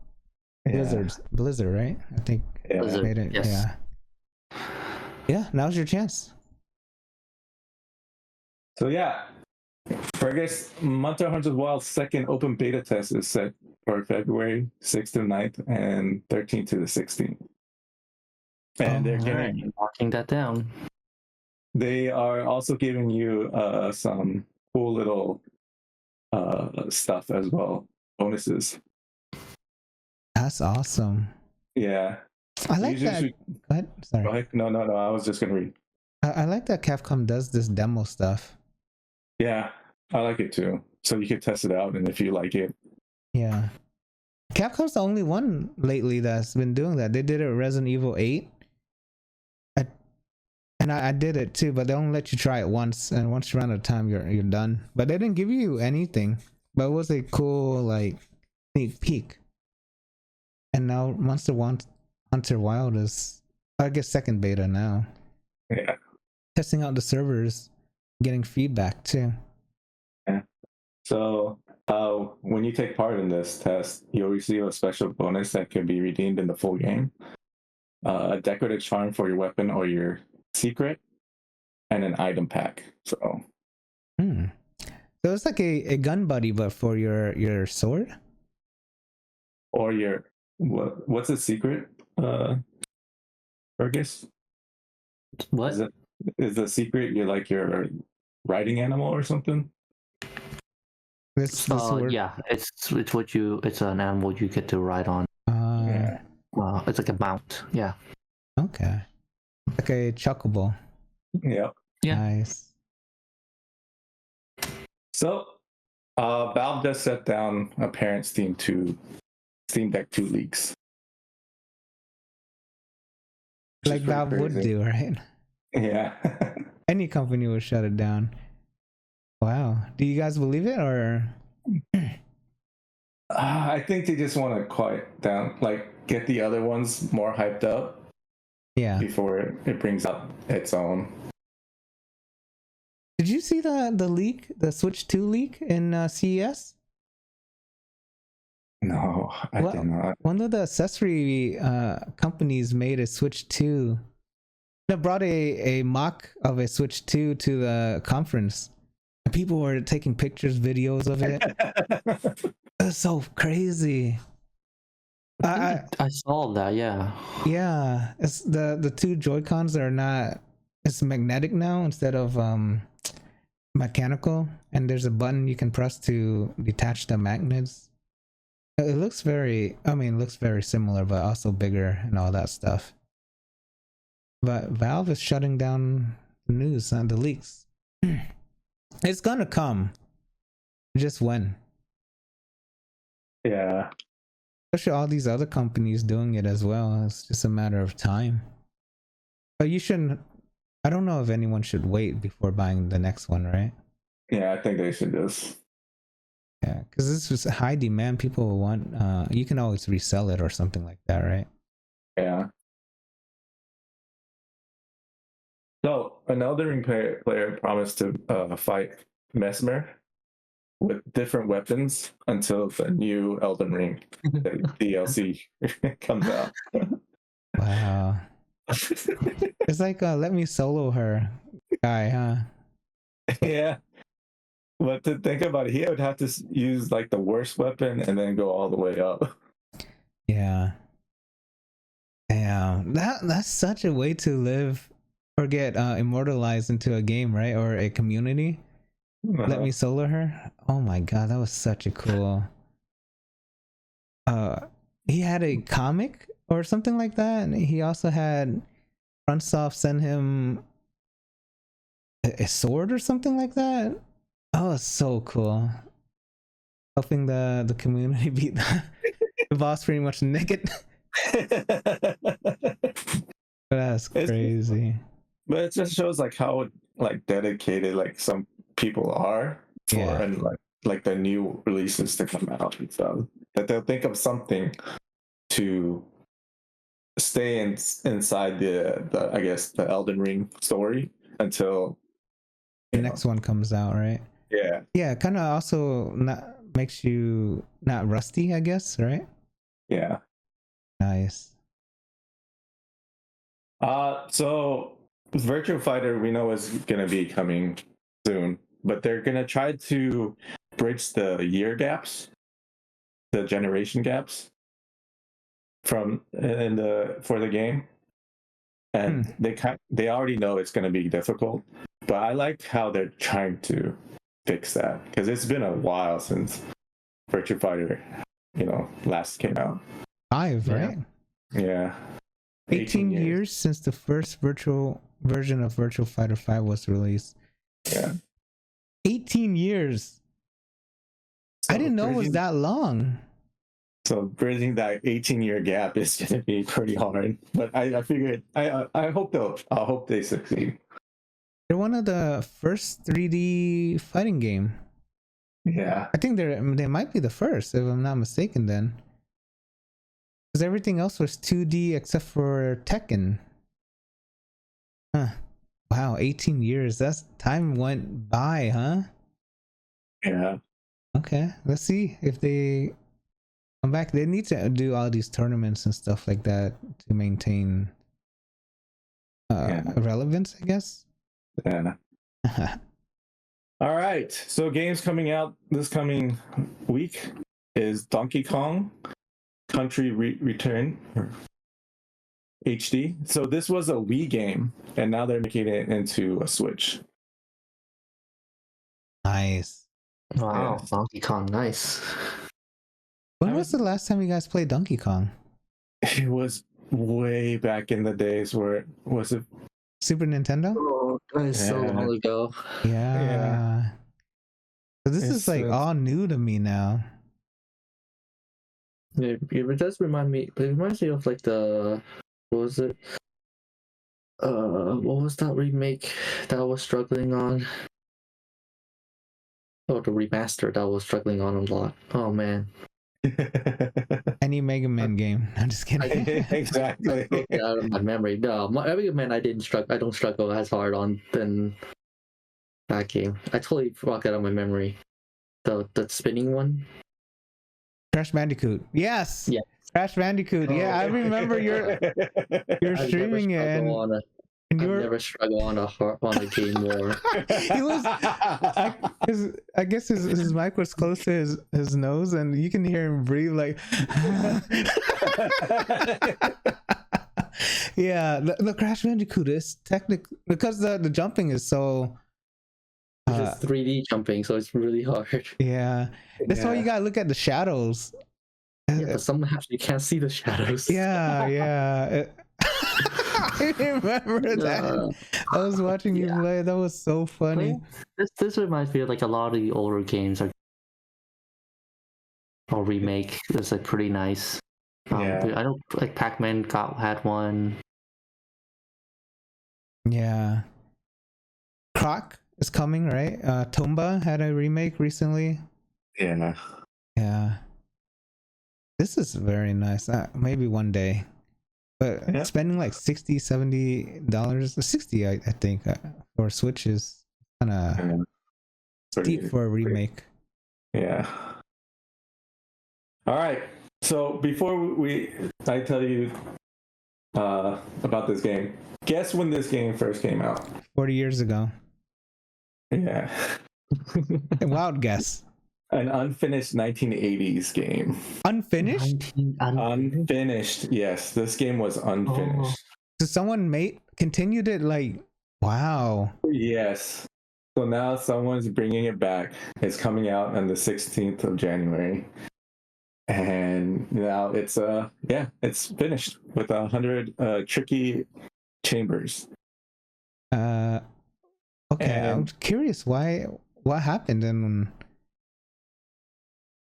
Blizzard, right? I think. Yeah. Blizzard, yes. Yeah, now's your chance. So yeah, for I guess Monster Hunter Wild's second open beta test is set for February 6th to 9th and 13th to the 16th. And they're giving marking that down. They are also giving you some cool little stuff as well, bonuses. That's awesome. Yeah, I like that. Go ahead. Sorry. Go ahead. No. I was just gonna read. I like that Capcom does this demo stuff. Yeah, I like it too. So you can test it out, and if you like it. Yeah. Capcom's the only one lately that's been doing that. They did it with Resident Evil 8. I did it too, but they only let you try it once, and once you run out of time, you're done. But they didn't give you anything. But it was a cool like sneak peek. And now Monster Hunter Wild is, I guess, second beta now. Yeah. Testing out the servers, getting feedback too. Yeah. So when you take part in this test, you'll receive a special bonus that can be redeemed in the full game. A decorative charm for your weapon or your secret, and an item pack. So it's like a gun buddy, but for your sword, or your what's a secret, Fergus? What is the secret your riding animal or something? This sword? Yeah, it's an animal you get to ride on. Yeah. It's like a mount. Yeah. Okay. Like a chocobo. Yep. Yeah. Nice. So, Valve just set down apparent Steam Deck 2 leaks. Like Valve would do, right? Yeah. Any company would shut it down. Wow. Do you guys believe it, or? I think they just want to quiet down, like get the other ones more hyped up. Yeah. Before it brings up its own. Did you see the leak, the Switch 2 leak in CES? No, I did not. One of the accessory companies made a Switch 2. They brought a mock of a Switch 2 to the conference. And people were taking pictures, videos of it. It's so crazy. I saw that, yeah. Yeah, it's the two Joy-Cons are not. It's magnetic now instead of mechanical, and there's a button you can press to detach the magnets. It looks very. I mean, it looks very similar, but also bigger and all that stuff. But Valve is shutting down the news and the leaks. It's gonna come. Just when? Yeah. Especially all these other companies doing it as well. It's just a matter of time. But you shouldn't. I don't know if anyone should wait before buying the next one, right? Yeah, I think they should just. Yeah, because this was high demand. People will want. You can always resell it or something like that, right? Yeah. So, an Elden Ring player promised to fight Mesmer with different weapons until the new Elden Ring DLC comes out. Wow. It's like let me solo her guy, huh? Yeah. But to think about it, he would have to use like the worst weapon and then go all the way up. Yeah. Damn. That's such a way to live or get immortalized into a game, right? Or a community. Let me solo her. Oh my god, that was such a cool. He had a comic or something like that, and he also had FromSoft send him a sword or something like that. Oh, it's so cool. Helping the community beat the boss pretty much naked. That's crazy. But it just shows like how like dedicated like some people are for and like the new releases to come out and stuff. That they'll think of something to stay inside the I guess the Elden Ring story until the next one comes out, right? Yeah. Yeah, kind of also not makes you not rusty, I guess, right? Yeah. Nice. So Virtua Fighter we know is gonna be coming soon. but they're gonna try to bridge the year gaps, the generation gaps from for the game, and they already know it's gonna be difficult. But I like how they're trying to fix that because it's been a while since Virtua Figher, last came out. 5, right? Yeah. 18 years since the first virtual version of Virtua Fighter 5 was released. Yeah. 18 years. So I didn't know it was that long. So bridging that 18-year gap is going to be pretty hard. But I figured I hope they succeed. They're one of the first 3D fighting game. Yeah. I think they might be the first, if I'm not mistaken then. Because everything else was 2D except for Tekken. Huh. Wow, 18 years. That's time went by, huh? Yeah. Okay, let's see if they come back. They need to do all these tournaments and stuff like that to maintain relevance, I guess. Yeah. All right. So games coming out this coming week is Donkey Kong Country Return HD. So this was a Wii game, and now they're making it into a Switch. Nice. Wow, Yeah. Donkey Kong, nice. When was the last time you guys played Donkey Kong? It was way back in the days where was it Super Nintendo? Oh, that is so long ago. Yeah. So this is like all new to me now. It does remind me. It reminds me of like the what was it? What was that remake that I was struggling on? Oh, the remaster that I was struggling on a lot. Oh man. Any Mega Man game. I'm just kidding. Exactly. Out of my memory. No, Mega Man I don't struggle as hard on than that game. I totally forgot out of my memory. The spinning one. Crash Bandicoot. Yes. Yeah. Crash Bandicoot. Yeah, I remember you're streaming it, and I never struggle on a game more. He was. I guess his mic was close to his nose, and you can hear him breathe like. Yeah, the Crash Bandicoot is technically because the jumping is so. It's just 3D jumping, so it's really hard. Yeah, that's why you gotta look at the shadows. Yeah, but sometimes you can't see the shadows. Yeah. I remember that. I was watching you play. That was so funny. This reminds me of like a lot of the older games or remake. It's like pretty nice. I know like Pac-Man had one. Yeah. Croc is coming, right? Tomba had a remake recently. Yeah. Yeah. This is very nice. Maybe one day. But spending like $60-$70, 60 I think for Switch is kind of steep for a remake. Yeah. All right. So before I tell you about this game, guess when this game first came out? 40 years ago. Yeah. Wild guess. An unfinished 1980s game. Unfinished? Unfinished. Yes, this game was unfinished. So someone continued it like, wow. Yes. So now someone's bringing it back. It's coming out on the 16th of January. And now it's finished with 100 tricky chambers. Okay, I'm curious what happened in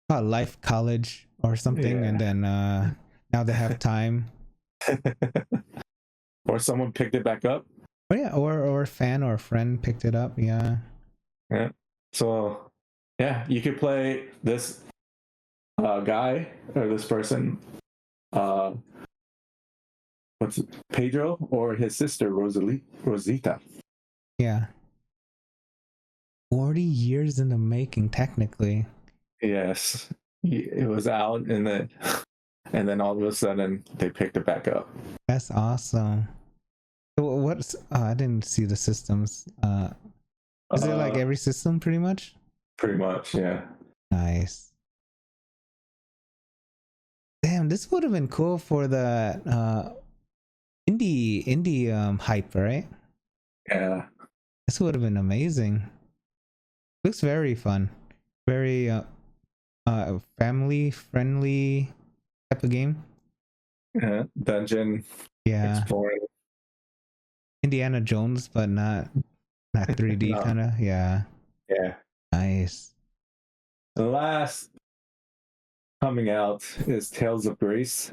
Life College or something, and then now they have time. Or someone picked it back up. Oh yeah, or a fan or a friend picked it up. Yeah. So you could play this guy or this person, Pedro, or his sister Rosita. Yeah. 40 years in the making, technically. Yes, it was out, and then all of a sudden they picked it back up. That's awesome. So what's I didn't see the systems. Is it like every system pretty much? Pretty much, yeah. Nice. Damn, this would have been cool for the indie hype, right? Yeah. This would have been amazing. Looks very fun. Very family friendly type of game. Yeah. Dungeon exploring. Indiana Jones, but not 3D No. kind of. Yeah. Yeah. Nice. The last coming out is Tales of Grace.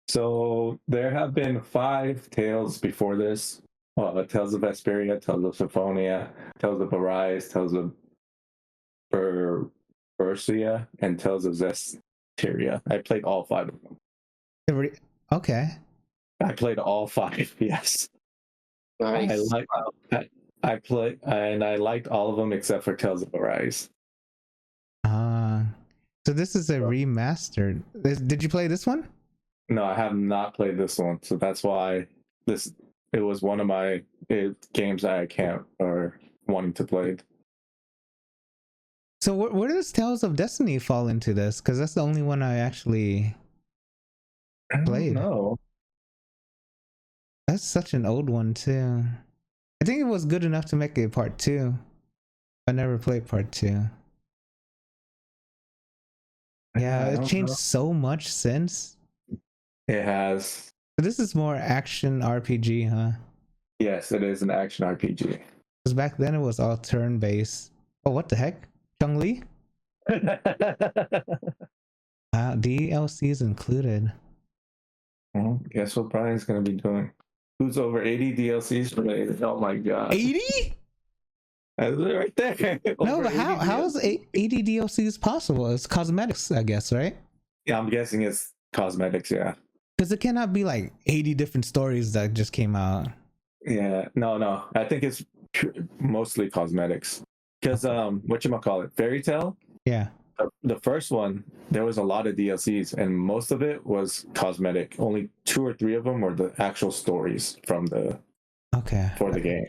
So there have been 5 Tales before this. Well, Tales of Vesperia, Tales of Symphonia, Tales of Arise, Tales of Berseria, and Tales of Zestiria. I played all 5 of them. Okay. I played all 5, yes. Nice. I played, and I liked all of them except for Tales of Arise. So this is a remastered. Did you play this one? No, I have not played this one, so that's why it was one of my games that I can't or wanting to play. So where does Tales of Destiny fall into this? Because that's the only one I actually played. No, That's such an old one too. I think it was good enough to make a part 2. I never played part 2. Yeah, it changed so much since. it has. But this is more action RPG, huh? Yes, it is an action RPG. Because back then it was all turn-based. Oh, what the heck? Chung-Li? DLCs included. Well, guess what Brian's gonna be doing? Who's over 80 DLCs related? Oh my god. 80? That's it right there. No, Over but how is 80 DLCs possible? It's cosmetics, I guess, right? Yeah, I'm guessing it's cosmetics, yeah. Because it cannot be like 80 different stories that just came out. Yeah, no. I think it's mostly cosmetics. Because whatchamacallit, Fairy Tail? Yeah. The first one, there was a lot of DLCs, and most of it was cosmetic. Only 2 or 3 of them were the actual stories from the game.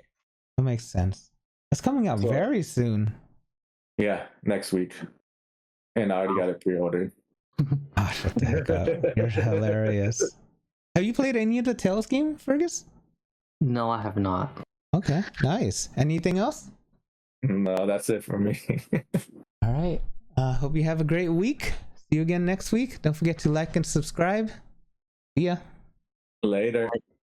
That makes sense. It's coming out very soon. Yeah, next week. And I already got it pre-ordered. Ah, shut the heck up. You're hilarious. Have you played any of the Tales game, Fergus? No, I have not. Okay, nice. Anything else? No, that's it for me. All right. Hope you have a great week. See you again next week. Don't forget to like and subscribe. See ya. Later.